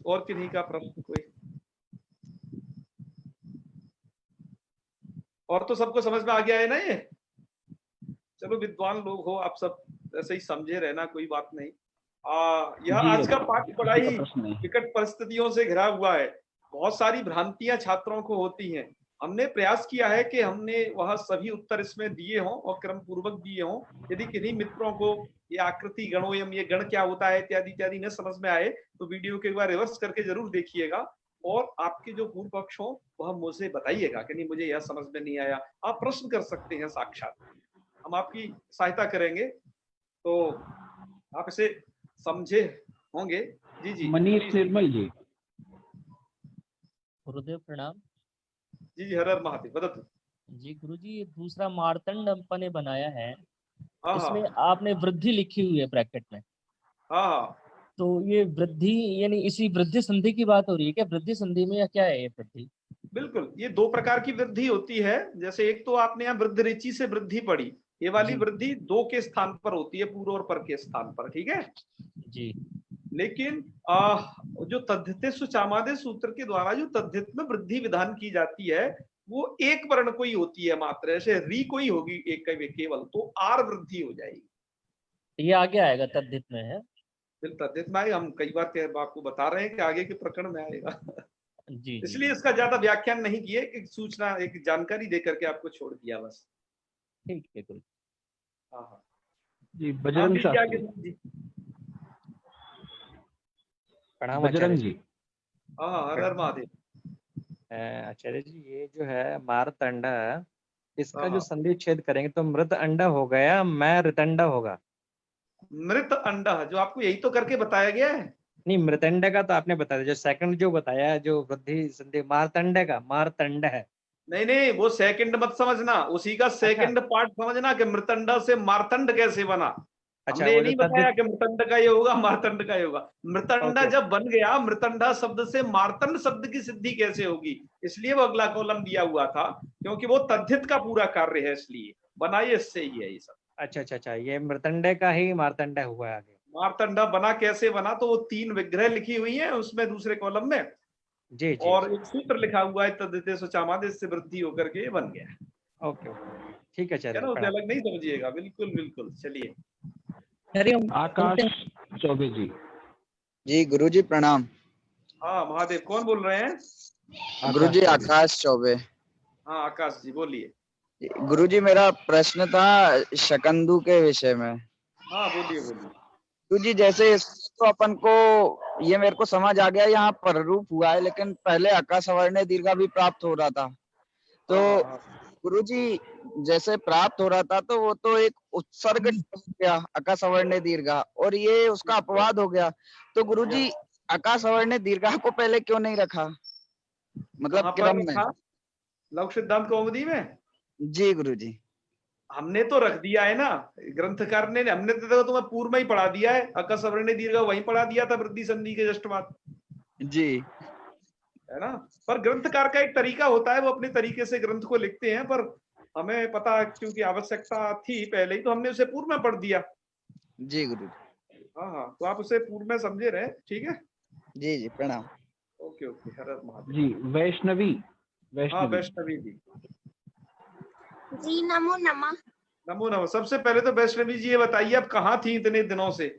और किन्हीं का प्रश्न कोई? और तो सबको समझ में आ गया है ना ये? चलो, विद्वान लोग हो आप सब, ऐसे ही समझे रहना, कोई बात नहीं। यह जी आज का पाठ बड़ा किसी ही का प्रश्न नहीं। विकट परिस्थितियों से घिरा हुआ है। बहुत सारी भ्रांतियां छात्रों को होती हैं। हमने प्रयास किया है कि हमने वह सभी उत्तर इसमें दिए हों और क्रम पूर्वक दिए हों। यदि किन्हीं मित्रों को ये आकृति गणोयम, ये गण क्या होता है इत्यादि इत्यादि न समझ में आए, तो वीडियो के एक बार रिवर्स करके जरूर देखिएगा। और आपके जो पूर्व पक्ष हो वह मुझे बताइएगा कि नहीं, मुझे यह समझ में नहीं आया। आप प्रश्न कर सकते हैं साक्षात, हम आपकी सहायता करेंगे, तो आप इसे समझे होंगे। जी जी मनीष निर्मल जी। गुरुदेव प्रणाम। जी जी, हर हर महादेव। बदत। जी गुरुजी, ये दूसरा मार्तंड अपन ने बनाया है, हाँ इसमें हाँ आपने वृद्धि लिखी हुई है ब्रैकेट में, हाँ हाँ, तो ये वृद्धि यानी इसी वृद्धि संधि की बात हो रही है क्या? वृद्धि संधि में या क्या है ये वृद्धि? बिल्कुल। ये दो प्रकार की वृद्धि होती है। जैसे एक तो आपने यहाँ वृद्धि रुचि से वृद्धि पढ़ी, ये वाली जी वृद्धि दो के स्थान पर होती है, पूर्व और पर के स्थान पर, ठीक है। जी लेकिन जो तद्धिते सुचामादे सूत्र के द्वारा जो तद्धित में वृद्धि विधान की जाती है, वो एक वर्ण को ही होती है मात्र। ऐसे री को ही होगी एक केवल, तो आर वृद्धि हो जाएगी। ये आगे आएगा तद्धित में है। फिर तद्धित में आएगा, हम कई बार आपको बता रहे हैं कि आगे के प्रकरण में आएगा। जी जी इसलिए इसका ज्यादा व्याख्यान नहीं किए, कि सूचना, एक जानकारी देकर के आपको छोड़ दिया बस। ठीक है गुरु। हाँ हाँ जी हाँ, बजरंग दीजिए शास्त्री। आगे जी। प्रणाम बजरंग आचार्य जी। जी। हाँ हाँ, हर हर महादेव। आचार्य जी, ये जो है मारतंडा, इसका हाँ जो हाँ, संधि छेद करेंगे तो मृत अंडा हो गया, मैं ऋतंडा होगा। मृत अंडा जो आपको यही तो करके बताया गया है। नहीं, मृतंडा का तो आपने बता दिया, जो सेकंड जो बताया है, जो वृद्धि संधि मारतंडे का मारतंड है। नहीं नहीं, वो सेकंड मत समझना, उसी का अच्छा सेकंड पार्ट समझना कि मृतंडा से मारतंड कैसे बना। अच्छा, हमने ये वो जो नहीं बताया तद्धित। कि मृतंड का ये होगा, मारतंड का ये होगा। मृतंडा ओके। जब बन गया, मृतंडा शब्द से मारतंड शब्द की सिद्धि कैसे होगी, इसलिए वो अगला कॉलम दिया हुआ था, क्योंकि वो तद्धित का पूरा कार्य है, इसलिए बनाइए, इससे ही है ये सब। अच्छा अच्छा अच्छा, ये मृतंडे का ही मारतंडा हुआ है आगे। मारतंडा बना कैसे बना, तो वो 3 विग्रह लिखी हुई है उसमें दूसरे कॉलम में, जी जी और जी। एक सूत्र लिखा हुआ है, तद्धिते सुचामादे से वृद्धि होकर के ये बन गया है। ओके ओके, ठीक है क्या आचार्य ना, जी, उसे प्रणाम। अलग नहीं समझिएगा, बिल्कुल बिल्कुल। चलिए। हरिओम। आकाश चौबे जी। जी गुरुजी प्रणाम। हाँ महादेव, कौन बोल रहे हैं? गुरुजी आकाश चौबे। आकाश चौबे। हाँ आकाश जी, बोलिए। गुरुजी मेरा प्रश्न था शकंदू के विषय में। हाँ बोलिए बोलिए। गुरुजी जैसे तो अपन को ये मेरे को समझ आ गया, यहाँ पर रूप हुआ है, लेकिन पहले अका सवर्ण दीर्घा भी प्राप्त हो रहा था। तो हाँ हाँ गुरुजी जैसे प्राप्त हो रहा था, तो वो तो एक उत्सर्ग हो गया अका सवर्ण दीर्घा, और ये उसका अपवाद हो गया। तो गुरुजी अका सवर्ण दीर्घा को पहले क्यों नहीं रखा, मतलब कहाँ पर क्रम में? रखा? लघु सिद्धांत कौमुदी में जी गुरुजी। हमने तो रख दिया है ना, ग्रंथकार ने, हमने तो देखो तुम्हें पूर्व में ही पढ़ा दिया है, अका सवर्ण दीर्घ वहीं पढ़ा दिया था वृद्धि संधि के जस्ट बाद, जी है ना। पर ग्रंथकार का एक तरीका होता है, वो अपने तरीके से ग्रंथ को लिखते हैं, पर हमें पता, क्योंकि आवश्यकता थी पहले ही, तो हमने उसे पूर्व में पढ़ दिया। जी गुरु। हाँ हाँ, तो आप उसे पूर्व में समझे रहे, ठीक है। जी जी प्रणाम। ओके ओके, हर हर महादेव। जी वैष्णवी। हाँ वैष्णवी। वैष्णवी जी। जी नमो नमः। नमो नमो। सबसे पहले तो वैष्णवी जी ये बताइए, आप कहाँ थी इतने दिनों से?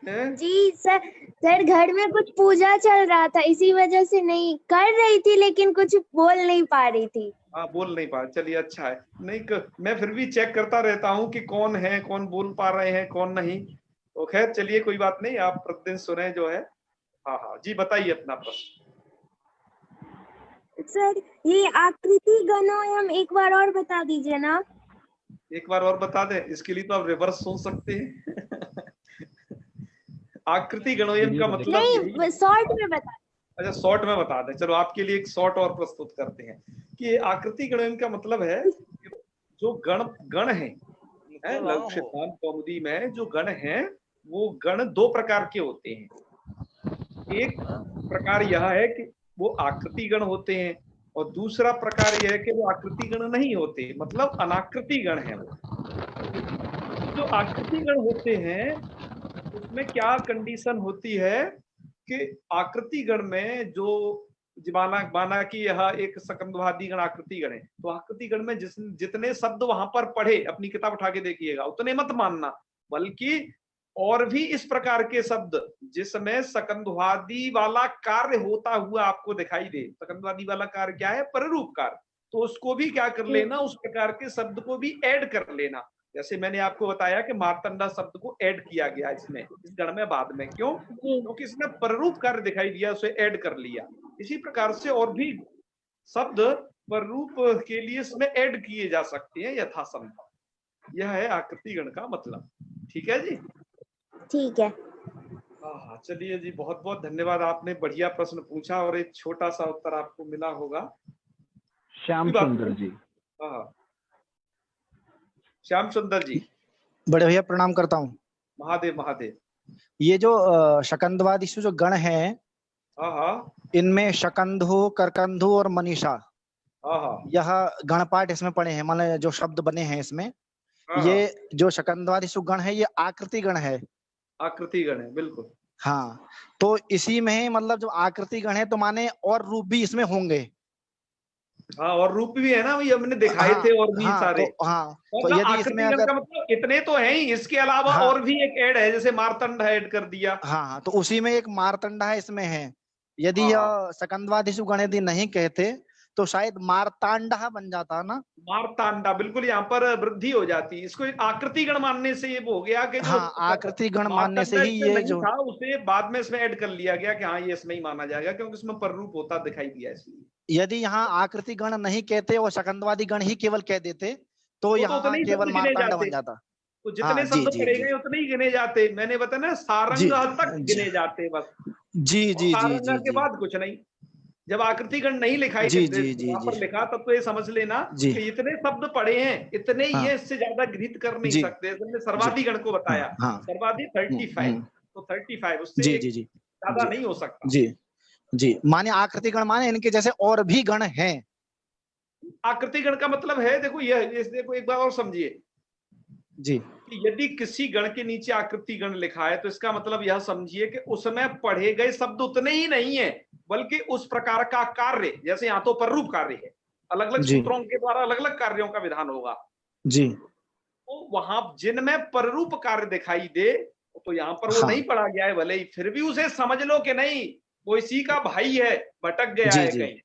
जी सर घर में कुछ पूजा चल रहा था, इसी वजह से नहीं कर रही थी, लेकिन कुछ बोल नहीं पा रही थी। हाँ, बोल नहीं पा, चलिए अच्छा है। नहीं मैं फिर भी चेक करता रहता हूँ कि कौन है, कौन बोल पा रहे हैं, कौन नहीं। तो खैर चलिए, कोई बात नहीं, आप प्रतिदिन सुने जो है। हाँ हाँ जी, बताइए अपना प्रश्न। सर ये आकृति गणोयम एक बार और बता दीजिए ना। एक बार और बता दें, इसके लिए तो आप रिवर्स सोच सकते हैं। आकृति गणोयम का मतलब नहीं, शॉर्ट में बता। अच्छा, शॉर्ट में बता दें, चलो आपके लिए एक शॉर्ट और प्रस्तुत करते हैं कि आकृति गणोयम का मतलब है जो गण है लघु सिद्धांत कौमुदी में जो गण हैं वो गण दो प्रकार के होते हैं। एक प्रकार यह है कि वो आकृति गण होते हैं और दूसरा प्रकार यह है कि वो आकृति गण नहीं होते, मतलब अनाकृति गण है। वो जो आकृति गण होते हैं उसमें क्या कंडीशन होती है कि आकृति गण में जो माना कि यह एक सकंदवादी गण आकृति गण है, तो आकृति गण में जितने शब्द वहां पर पढ़े, अपनी किताब उठा के देखिएगा, उतने मत मानना, बल्कि और भी इस प्रकार के शब्द जिसमें सकंदवादी वाला कार्य होता हुआ आपको दिखाई दे। सकंदवादी वाला कार्य क्या है? पररूप कार्य। तो उसको भी क्या कर लेना, उस प्रकार के शब्द को भी ऐड कर लेना। जैसे मैंने आपको बताया कि मार्तंडा शब्द को ऐड किया गया इसमें, इस गण में बाद में। क्यों? क्योंकि इसमें पररूप कार्य दिखाई दिया, उसे ऐड कर लिया। इसी प्रकार से और भी शब्द पररूप के लिए इसमें ऐड किए जा सकते हैं यथासंभव। यह है आकृति गण का मतलब। ठीक है जी? ठीक है। हाँ, चलिए जी, बहुत बहुत धन्यवाद। आपने बढ़िया प्रश्न पूछा और एक छोटा सा उत्तर आपको मिला होगा। श्याम सुंदर जी। हाँ, श्याम सुंदर जी। बड़े भैया प्रणाम करता हूँ। महादेव महादेव। ये जो शकंदवादी जो गण है, हाँ, इनमें शकंधु, करकंधु और मनीषा, हाँ, यह गणपाठ इसमें पढ़े हैं, मतलब जो शब्द बने हैं इसमें। ये जो शकंदवादी गण है ये आकृति गण है। आकृति गण है, बिल्कुल। हाँ, तो इसी में मतलब जो आकृति गण है तो माने और रूप भी इसमें होंगे। हाँ, और रूप भी है ना, ये हमने दिखाए थे और भी सारे। तो यदि इसमें अगर का मतलब इतने तो हैं ही, इसके अलावा और भी एक ऐड है, जैसे मार्तंड ऐड कर दिया। हाँ, तो उसी में एक मार्तंडा है इसमें है। यदि यह सकंदवादिषु गण यदि नहीं कहते तो शायद मार्तांडा बन जाता ना। मार्तांडा, बिल्कुल, यहाँ पर वृद्धि हो जाती। इसको आकृति गण मानने से ये हो गया कि जो आकृति गण मानने से ही ये जो था उसे बाद में इसमें ऐड कर लिया गया कि हाँ ये इसमें ही माना जाएगा, क्योंकि इसमें पररूप होता दिखाई दिया। इसलिए यदि यहाँ आकृति गण नहीं कहते और सकंदवादी गण ही केवल कह देते तो यहाँ केवल मार्तांडा बन जाता। तो जितने शब्द पढ़े गए उतने ही गिने जाते। मैंने बताया ना, सारंग तक गिने जाते बस। जी जी जी के बाद कुछ नहीं। जब आकृति गण नहीं लिखाई वहां पर लिखा, तब तो ये समझ लेना कि इतने शब्द पढ़े हैं, इतने ही है, इससे ज्यादा गृहित कर नहीं सकते। हमने सर्वाधिक गण को बताया, सर्वाधिक 35, तो 35 उससे ज्यादा नहीं हो सकता। जी जी, माने आकृति गण माने इनके जैसे और भी गण हैं। आकृति गण का मतलब है, देखो यह देखो एक बार और समझिए जी, कि यदि किसी गण के नीचे आकृति गण लिखा है तो इसका मतलब यह समझिए कि उसमें पढ़े गए शब्द उतने ही नहीं है, बल्कि उस प्रकार का कार्य, जैसे यहाँ तो पररूप कार्य है, अलग अलग सूत्रों के द्वारा अलग अलग कार्यों का विधान होगा जी, तो वहां जिनमें पररूप कार्य दिखाई दे तो यहाँ पर वो नहीं पढ़ा गया है, भले ही फिर भी उसे समझ लो कि नहीं वो इसी का भाई है, भटक गया है कहीं।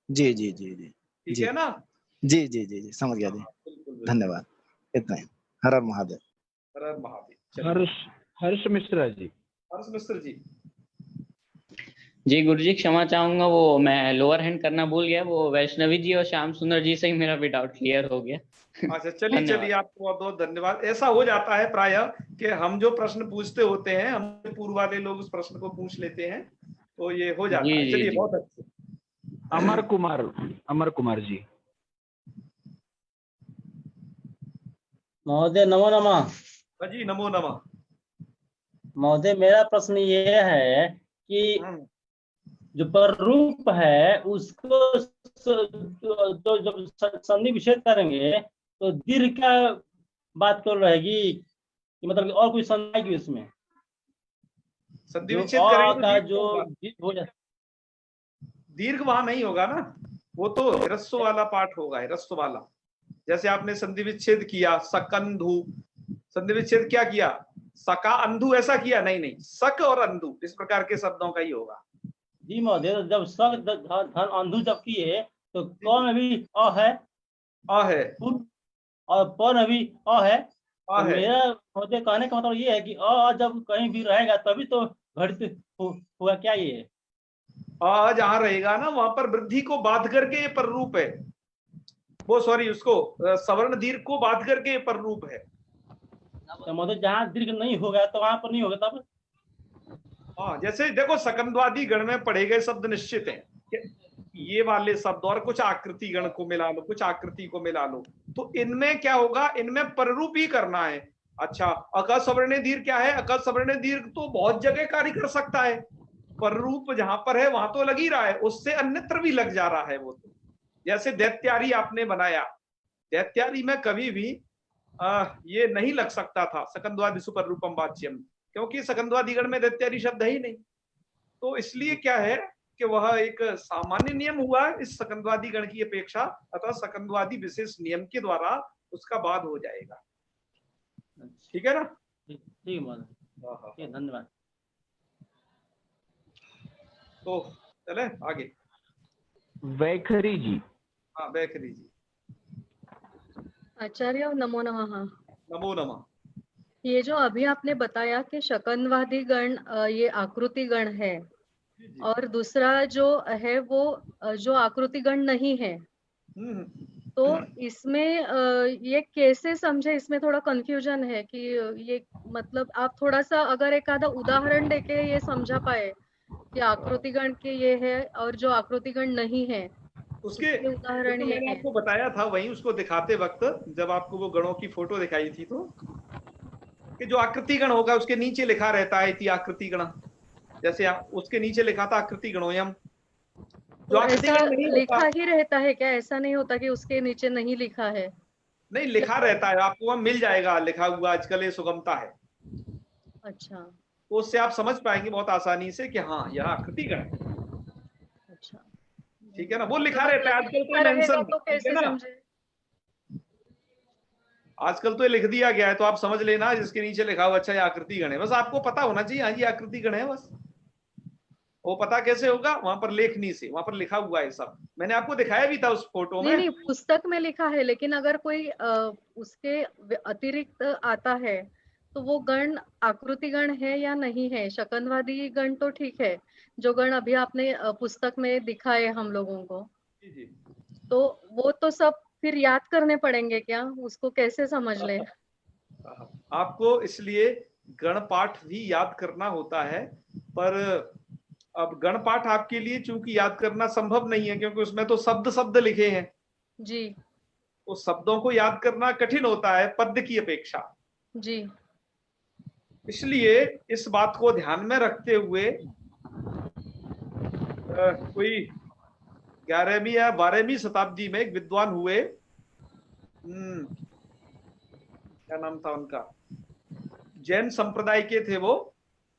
जी जी जी जी, ठीक है ना? जी जी जी जी, समझ गया जी। धन्यवाद, इतना ही। हर हर महादेव। हर हर महादेव। हर्ष मिश्रा जी। हर्ष मिश्र जी। जी गुरुजी क्षमा चाहूंगा, वो मैं लोअर हैंड करना भूल गया। वो वैष्णवी जी और श्याम सुंदर जी से ही मेरा भी डाउट क्लियर हो गया। अच्छा, चलिए आपको बहुत बहुत धन्यवाद। ऐसा हो जाता है प्राय कि हम जो प्रश्न पूछते होते हैं, हम पूर्व वाले लोग उस प्रश्न को पूछ लेते हैं, तो ये हो जाता है। चलिए, बहुत अच्छे। अमर कुमार जी। महोदय नमो नमः। जी नमो नमः। महोदय मेरा प्रश्न ये है कि जो पररूप है उसको तो जब संधि विच्छेद करेंगे तो दीर्घ क्या बात कर रहेगी कि मतलब कि और कोई संधि आएगी उसमें? संधि विच्छेद करेंगे जो हो जाए दीर्घ वहां नहीं होगा ना, वो तो ह्रस्व वाला पाठ होगा, ह्रस्व वाला। जैसे आपने संधि विच्छेद किया, सकंधु, संधि विच्छेद क्या किया, सका अंधु, ऐसा किया नहीं, सक और अंधु इस प्रकार के शब्दों का ही होगा। जी महोदय, जब सक धन अंधु जब किए तो क में भी अ है और प में भी अ है। तो मेरा महोदय कहने का मतलब ये है कि अ जब कहीं भी रहेगा तभी तो घटित हुआ क्या ये? अ जहां रहेगा ना वहां पर वृद्धि को बाध करके ये पररूप है, वो सॉरी उसको सवर्ण दीर्घ को बाध करके ये पररूप है। तो मतलब जहाँ दीर्घ नहीं होगा तो वहां पर नहीं होगा तब। हाँ, जैसे देखो सकंदवादी गण में पढ़े गए शब्द निश्चित हैं, ये वाले शब्द और कुछ आकृति गण को मिला लो, कुछ आकृति को मिला लो, तो इनमें क्या होगा, इनमें पररूप ही करना है। अच्छा, अकसवर्णे दीर्घ क्या है? अकसवर्णे दीर्घ तो बहुत जगह कार्य कर सकता है, पररूप जहां पर है वहां तो लग ही रहा है, उससे अन्यत्र भी लग जा रहा है वो तो। जैसे दैत्यारी आपने बनाया, दैत्यारी में कभी भी ये नहीं लग सकता था सकंदवादिषु पररूपम वाच्यम, क्योंकि सकंदवादी गण में दैत्यारी शब्द है ही नहीं। तो इसलिए क्या है कि वह एक सामान्य नियम हुआ इस सकंदवादी गण की अपेक्षा, अतः सकंदवादी विशेष नियम के द्वारा उसका बाद हो जाएगा। ठीक है ना? ठीक है, धन्यवाद। तो चले आगे। वैखरी जी। हाँ, वैखरी जी। आचार्य नमो नमः। नमो नमः। ये जो अभी आपने बताया कि शकंदवादी गण ये आकृति गण है, और दूसरा जो है वो जो आकृति गण नहीं है, तो इसमें ये कैसे समझे, इसमें थोड़ा कंफ्यूजन है कि ये मतलब आप थोड़ा सा अगर एक आधा उदाहरण देके ये समझा पाए कि आकृति गण के ये है और जो आकृति गण नहीं है उसके उदाहरण तो ये मैंने है। आपको बताया था वहीं उसको दिखाते वक्त, जब आपको वो गणों की फोटो दिखाई थी, तो कि जो आकृति गण होगा उसके नीचे लिखा रहता है इति आकृति गण, जैसे उसके नीचे लिखा था आकृति गणोयम। जो तो आकृति ऐसा गण नहीं लिखा होता, ही रहता है क्या? ऐसा नहीं होता कि उसके नीचे नहीं लिखा है? नहीं लिखा रहता है, आपको वहां मिल जाएगा लिखा हुआ, आजकल ये सुगमता है। अच्छा, तो उससे आप समझ पाएंगे बहुत आसानी से कि हाँ यह आकृति गण है। अच्छा, ठीक है ना? वो लिखा रहता है आजकल तो रहेगा मेंशन, तो ठीक है कैसे ना? समझे? आजकल तो ये लिख दिया गया है, तो आप समझ लेना जिसके नीचे लिखा हुआ अच्छा ये आकृति गण है, बस आपको पता होना चाहिए हाँ ये आकृति गण है। बस वो पता कैसे होगा? वहां पर लेखनी से, वहां पर लिखा हुआ है सब, मैंने आपको दिखाया भी था उस फोटो में। नहीं, पुस्तक में लिखा है, लेकिन अगर कोई उसके अतिरिक्त आता है तो वो गण आकृति गण है या नहीं है? शकंदवादी गण तो ठीक है, जो गण अभी आपने पुस्तक में दिखाए हम लोगों को, तो वो तो सब फिर याद करने पड़ेंगे क्या? उसको कैसे समझ ले? आपको इसलिए गण पाठ भी याद करना होता है, पर अब गण पाठ आपके लिए चूंकि याद करना संभव नहीं है, क्योंकि उसमें तो शब्द शब्द लिखे हैं जी, उस शब्दों को याद करना कठिन होता है पद्य की अपेक्षा जी। इसलिए इस बात को ध्यान में रखते हुए कोई 11वीं या 12वीं शताब्दी में एक विद्वान हुए, क्या नाम था उनका, जैन संप्रदाय के थे वो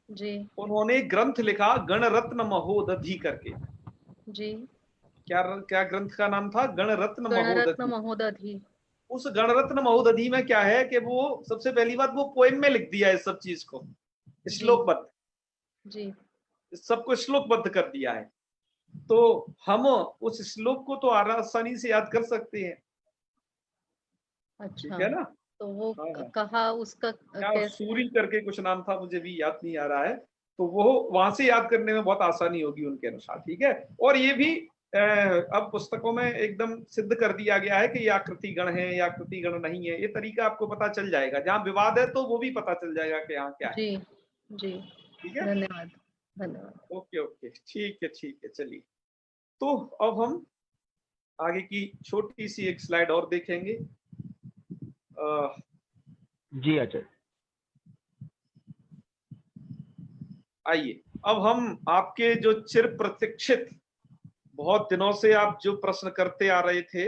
जी, उन्होंने ग्रंथ लिखा गणरत्न महोदधि करके। जी, क्या क्या ग्रंथ का नाम था? गणरत्न गणरत्न महोदधि। महोदधि। उस गणरत्न महोदधि में क्या है कि वो सबसे पहली बात वो पोएम में लिख दिया इस सब चीज को, श्लोकबद्ध, जी, इस सबको श्लोकबद्ध कर दिया है। तो हम उस श्लोक को तो आसानी से याद कर सकते हैं। अच्छा, ठीक है ना? तो वो कहा उसका क्या सूरी करके कुछ नाम था, मुझे भी याद नहीं आ रहा है, तो वो वहां से याद करने में बहुत आसानी होगी उनके अनुसार। ठीक है, और ये भी अब पुस्तकों में एकदम सिद्ध कर दिया गया है कि ये आकृति गण है या आकृति गण नहीं है, ये तरीका आपको पता चल जाएगा। जहाँ विवाद है तो वो भी पता चल जाएगा कि यहाँ क्या है। जी, जी, ठीक है, धन्यवाद, धन्यवाद। ओके ओके, ठीक है, चलिए। तो अब हम आगे की छोटी सी एक स्लाइड और देखेंगे। जी आचार्य। आइए, अब हम आपके जो चिर प्रतीक्षित बहुत दिनों से आप जो प्रश्न करते आ रहे थे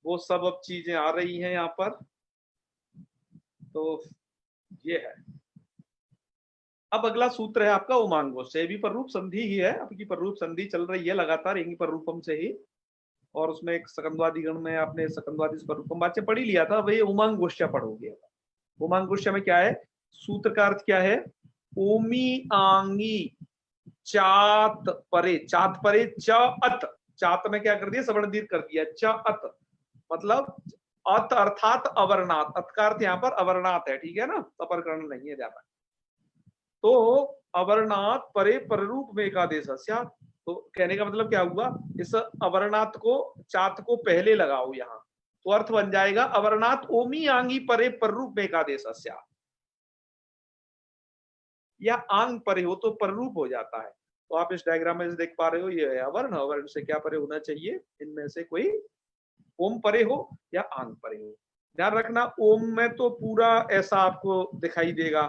वो सब अब चीजें आ रही हैं यहाँ पर। तो ये है, अब अगला सूत्र है आपका उमांगोश। ये भी पररूप संधि ही है, आपकी पररूप संधि चल रही है लगातार यही पररूपम से ही, और उसमें एक सकंदवादी गण में आपने सकंदवादी पररूपम वाच्य पढ़ ही लिया था, वही उमांगोष्या पढ़ोगे। उमांगोष्या में क्या है? सूत्र का अर्थ क्या है? ओमी आंगी चात परे, चात परे च अत, चात में क्या कर दिया? सवर्ण दीर्घ कर दिया, च अत मतलब अत अर्थात अवर्णात, अत का अर्थ यहाँ पर अवर्णात है। ठीक है ना, अपरकरण नहीं है ज्यादा। तो अवर्णात परे पररूप में एकादेश, तो कहने का मतलब क्या हुआ, इस अवर्णात को चात को पहले लगाओ यहाँ, तो अर्थ बन जाएगा अवर्णात ओमी आंगी परे पर रूप में एकादेश अस्या, या आंग परे हो तो पर रूप हो जाता है। तो आप इस डायग्राम में देख पा रहे हो, ये है अवर्ण, अवर्ण से क्या परे होना चाहिए, इनमें से कोई ओम परे हो या आंग परे हो। ध्यान रखना, ओम में तो पूरा ऐसा आपको दिखाई देगा,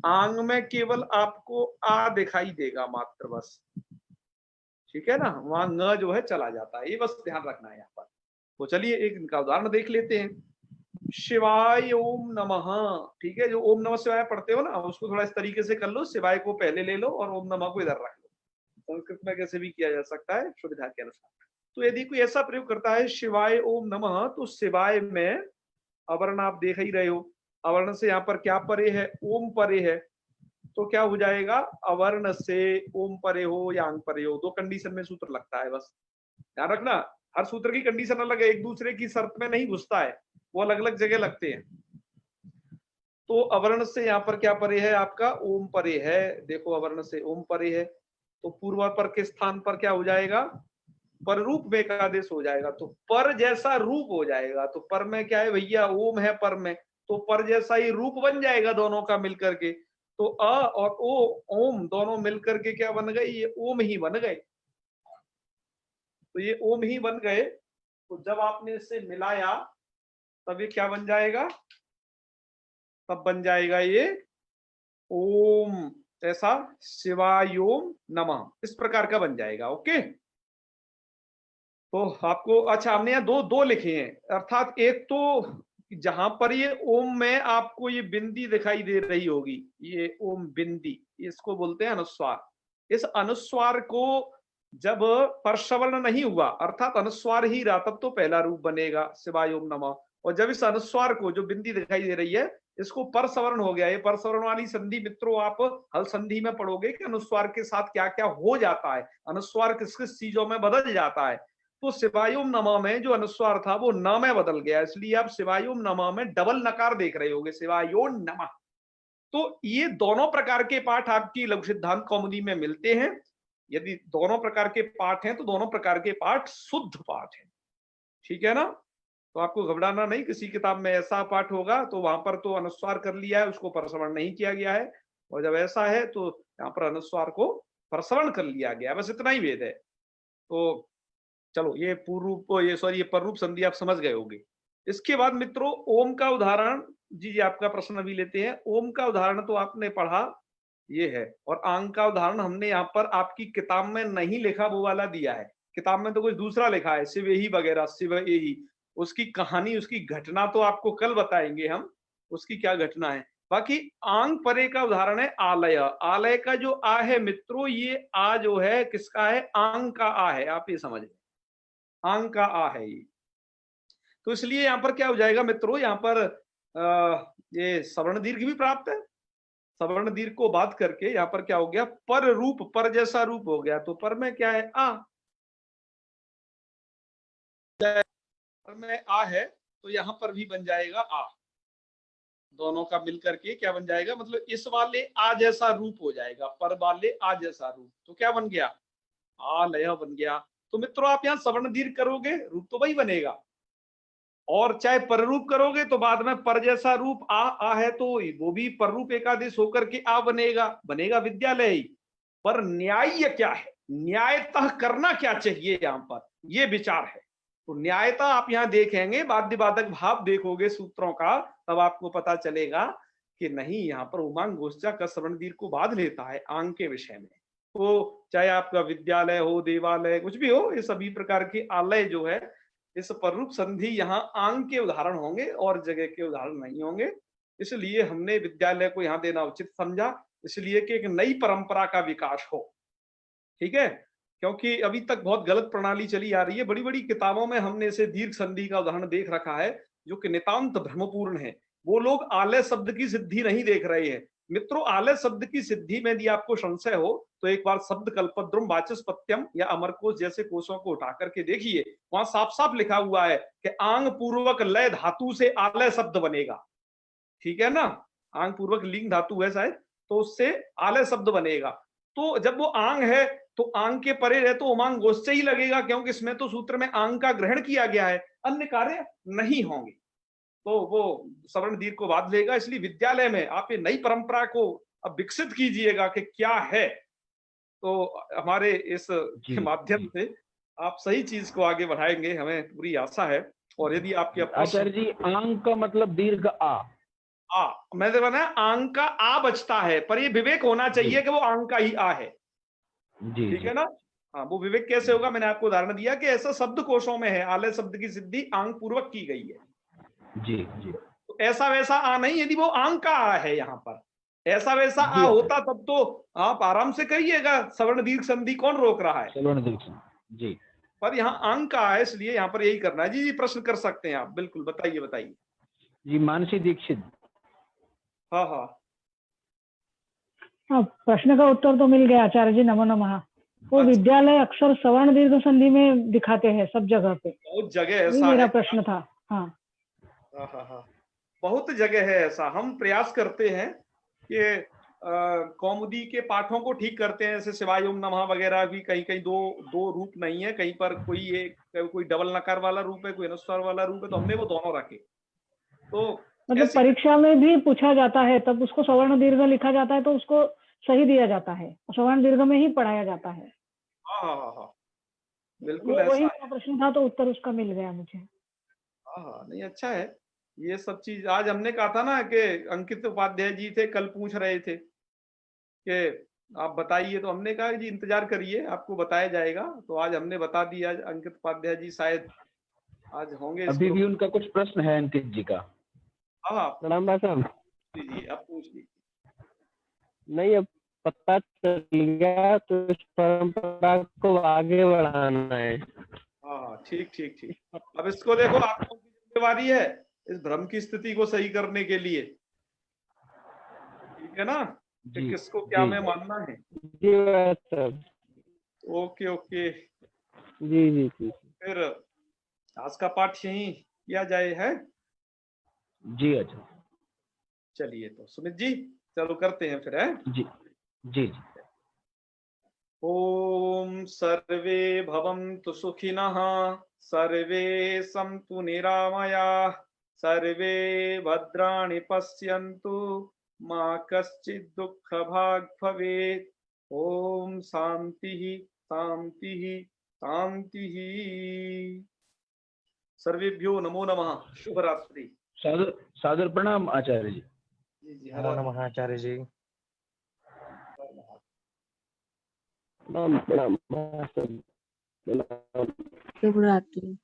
आंग में केवल आपको आ दिखाई देगा मात्र, बस, ठीक है ना, वहां न जो है चला जाता है, ये बस ध्यान रखना है यहाँ पर। तो चलिए एक इनका उदाहरण देख लेते हैं। शिवाय ओम नमः, ठीक है, जो ओम नमः शिवाय पढ़ते हो ना, उसको थोड़ा इस तरीके से कर लो, शिवाय को पहले ले लो और ओम नमः को इधर रख लो। संस्कृत में कैसे भी किया जा सकता है सुविधा के अनुसार। तो यदि कोई ऐसा प्रयोग करता है शिवाय ओम नमः, तो शिवाय में अवर्ण आप देख ही रहे हो, अवर्ण से यहाँ पर क्या परे है, ओम परे है, तो क्या हो जाएगा, अवर्ण से ओम परे हो या अंग परे हो, दो कंडीशन में सूत्र लगता है, बस ध्यान रखना। हर सूत्र की कंडीशन अलग है, एक दूसरे की शर्त में नहीं घुसता है, वो अलग अलग जगह लगते हैं। तो अवर्ण से यहाँ पर क्या परे है, आपका ओम परे है, देखो अवर्ण से ओम परे है, तो पूर्व पर के स्थान पर क्या हो जाएगा, पर रूप में एकादेश हो जाएगा, तो पर जैसा रूप हो जाएगा। तो पर में क्या है भैया, ओम है पर में, तो पर जैसा ही रूप बन जाएगा दोनों का मिलकर के। तो अ और ओ ओम दोनों मिलकर के क्या बन गए, ये ओम ही बन गए। तो ये ओम ही बन गए, तो जब आपने इसे मिलाया तब ये क्या बन जाएगा, तब बन जाएगा ये ओम, ऐसा शिवायोम नमः, इस प्रकार का बन जाएगा। ओके, तो आपको अच्छा हमने यहाँ दो लिखे हैं, अर्थात एक तो जहां पर ये ओम में आपको ये बिंदी दिखाई दे रही होगी, ये ओम बिंदी, इसको बोलते हैं अनुस्वार। इस अनुस्वार को जब परसवर्ण नहीं हुआ, अर्थात अनुस्वार ही रहा, तब तो पहला रूप बनेगा शिवाय ओम नमः। और जब इस अनुस्वार को, जो बिंदी दिखाई दे रही है, इसको परसवर्ण हो गया, ये परसवर्ण वाली संधि मित्रों आप हल संधि में पढ़ोगे कि अनुस्वार के साथ क्या क्या हो जाता है, अनुस्वार किस किस चीजों में बदल जाता है। तो शिवायोम नमः में जो अनुस्वार था वो न में बदल गया, इसलिए आप शिवायोम नमः में डबल नकार देख रहे होगे, शिवायोम नमः। तो ये दोनों प्रकार के पाठ आपकी लघु सिद्धांत कौमुदी में मिलते हैं। यदि दोनों प्रकार के पाठ हैं तो दोनों प्रकार के पाठ शुद्ध पाठ हैं, ठीक है ना। तो आपको घबराना नहीं, किसी किताब में ऐसा पाठ होगा तो वहां पर तो अनुस्वार कर लिया है, उसको परसवर्ण नहीं किया गया है, और जब ऐसा है तो यहाँ पर अनुस्वार को परसवर्ण कर लिया गया, बस इतना ही भेद है। तो चलो ये ये पर रूप संधि आप समझ गए होंगे। इसके बाद मित्रों ओम का उदाहरण, जी आपका प्रश्न अभी लेते हैं। ओम का उदाहरण तो आपने पढ़ा, ये है, और आंग का उदाहरण हमने यहाँ पर आपकी किताब में नहीं लिखा, वो वाला दिया है। किताब में तो कुछ दूसरा लिखा है, शिव ही वगैरह, शिव ही, उसकी कहानी, उसकी घटना तो आपको कल बताएंगे हम, उसकी क्या घटना है। बाकी आंग परे का उदाहरण है आलय। आलय का जो आ है मित्रों, ये आ जो है किसका है, आंग का आ है, आप ये समझ लें, आंग का आ है ये। तो इसलिए यहाँ पर क्या हो जाएगा मित्रों, यहाँ पर ये सवर्ण दीर्घ भी प्राप्त है, सवर्ण दीर्घ को बात करके यहाँ पर क्या हो गया, पर रूप, पर जैसा रूप हो गया। तो पर में क्या है, आ, पर में आ है, तो यहाँ पर भी बन जाएगा आ, दोनों का मिलकर के क्या बन जाएगा, मतलब इस वाले आ जैसा रूप हो जाएगा, पर वाले आ जैसा रूप, तो क्या बन गया, आ लय बन गया। तो मित्रों आप यहाँ सवर्ण दीर्घ करोगे, रूप तो वही बनेगा, और चाहे पर रूप करोगे तो बाद में पर जैसा रूप आ है तो वो भी पर रूप एकादेश होकर के आ बनेगा, बनेगा विद्यालय ही। पर न्याय क्या है, न्यायतः करना क्या चाहिए, यहाँ पर ये विचार है। तो न्यायतः आप यहाँ देखेंगे, बाध्य बाधक भाव देखोगे सूत्रों का, तब आपको पता चलेगा कि नहीं, यहाँ पर उमांग गोष्ठा का सवर्ण दीर्घ को बाध लेता है आंग के विषय में। तो चाहे आपका विद्यालय हो, देवालय, कुछ भी हो, ये सभी प्रकार के आलय जो है, इस पररूप संधि यहाँ आंग के उदाहरण होंगे और जगह के उदाहरण नहीं होंगे। इसलिए हमने विद्यालय को यहाँ देना उचित समझा, इसलिए कि एक नई परंपरा का विकास हो, ठीक है। क्योंकि अभी तक बहुत गलत प्रणाली चली आ रही है, बड़ी बड़ी किताबों में हमने इसे दीर्घ संधि का उदाहरण देख रखा है, जो कि नितांत भ्रमपूर्ण है। वो लोग आलय शब्द की सिद्धि नहीं देख रहे हैं। मित्रों आलय शब्द की सिद्धि में यदि आपको संशय हो तो एक बार शब्द कल्पद्रुम, वाचस्पत्यम या अमरकोश जैसे कोशों को उठा करके देखिए, वहां साफ साफ लिखा हुआ है कि आंग पूर्वक लय धातु से आलय शब्द बनेगा, ठीक है ना। आंग पूर्वक लिंग धातु है शायद, तो उससे आलय शब्द बनेगा। तो जब वो आंग है तो आंग के परे रहे तो उमांग गोष्ठ से ही लगेगा, क्योंकि इसमें तो सूत्र में आंग का ग्रहण किया गया है, अन्य कार्य नहीं होंगे, तो वो सवर्ण दीर्घ को बाध लेगा। इसलिए विद्यालय में आप ये नई परंपरा को अब विकसित कीजिएगा कि क्या है, तो हमारे इस के माध्यम से आप सही चीज को आगे बढ़ाएंगे, हमें पूरी आशा है। और यदि आपके आचार्य जी, आंग का मतलब दीर्घ आ मैंने बताया आंग का आ बचता है, पर ये विवेक होना चाहिए कि वो आंग का ही आ है। जी, ठीक है ना? हाँ, वो विवेक कैसे होगा, मैंने आपको उदाहरण दिया कि ऐसा शब्द कोशों में है, आलय शब्द की सिद्धि आंग पूर्वक की गई है। जी जी। तो ऐसा वैसा आ नहीं, यदि वो आंग का आ है, यहाँ पर ऐसा वैसा आ होता तब तो आप आराम से कहिएगा, सवर्ण दीर्घ संधि कौन रोक रहा है। सवर्ण दीर्घ जी। पर यहाँ आंग का है, इसलिए यहाँ पर यही करना है। जी जी, प्रश्न कर सकते हैं आप, बिल्कुल बताइए बताइए। जी, मानसी दीक्षित। हाँ हाँ हाँ, प्रश्न का उत्तर तो मिल गया आचार्य जी, नमो नमः। वो विद्यालय अक्सर सवर्ण दीर्घ संधि में दिखाते हैं सब जगह पे, बहुत जगह ये ऐसा मेरा है। प्रश्न था। हाँ हाँ, बहुत जगह है ऐसा। हम प्रयास करते हैं कि कौमुदी के पाठों को ठीक करते हैं, जैसे शिवाय ओम नमः वगैरह भी कहीं कहीं दो रूप नहीं है, कहीं पर कोई डबल नकार वाला रूप है, कोई अनुस्वार वाला रूप है, तो हमने वो दोनों रखे। तो मतलब परीक्षा में भी पूछा जाता है तब उसको सवर्ण दीर्घ लिखा जाता है तो उसको सही दिया जाता है, सवर्ण दीर्घ में ही पढ़ाया जाता है। हाँ, बिल्कुल वही ऐसा मेरा प्रश्न था, तो उत्तर उसका मिल गया मुझे। हाँ, नहीं अच्छा है ये सब चीज। आज हमने कहा था ना कि अंकित उपाध्याय जी थे, कल पूछ रहे थे कि आप बताइए, तो हमने कहा जी इंतजार करिए, आपको बताया जाएगा। तो आज हमने बता दिया। अंकित उपाध्याय जी शायद आज होंगे। अभी भी उनका कुछ प्रश्न है अंकित जी का। हाँ, प्रणाम भाई साहब। जी आप पूछ लीजिए। नहीं, अब पता चल गया तो इस परंपरा को आगे बढ़ाना है। हाँ, ठीक। अब इसको देखो, आपको जिम्मेवारी है इस भ्रम की स्थिति को सही करने के लिए, ठीक है ना, कि किसको क्या में मानना है। जी सर। ओके। जी। फिर आज का पाठ यहीं किया जाए है। जी अच्छा, चलिए तो सुमित जी चलो करते हैं फिर, है जी। ओम सर्वे भवन्तु सुखिनः, सर्वे सन्तु निरामयाः, सर्वे भद्राणि पश्यन्तु, मा कश्चित् दुःखभाग् भवेत्। ओम शांति शांति। सर्वेभ्यो नमो नमः। शुभ रात्रि। सादर प्रणाम आचार्य जी। जी नमो नमः आचार्य जी। प्रणाम। शुभ रात्रि।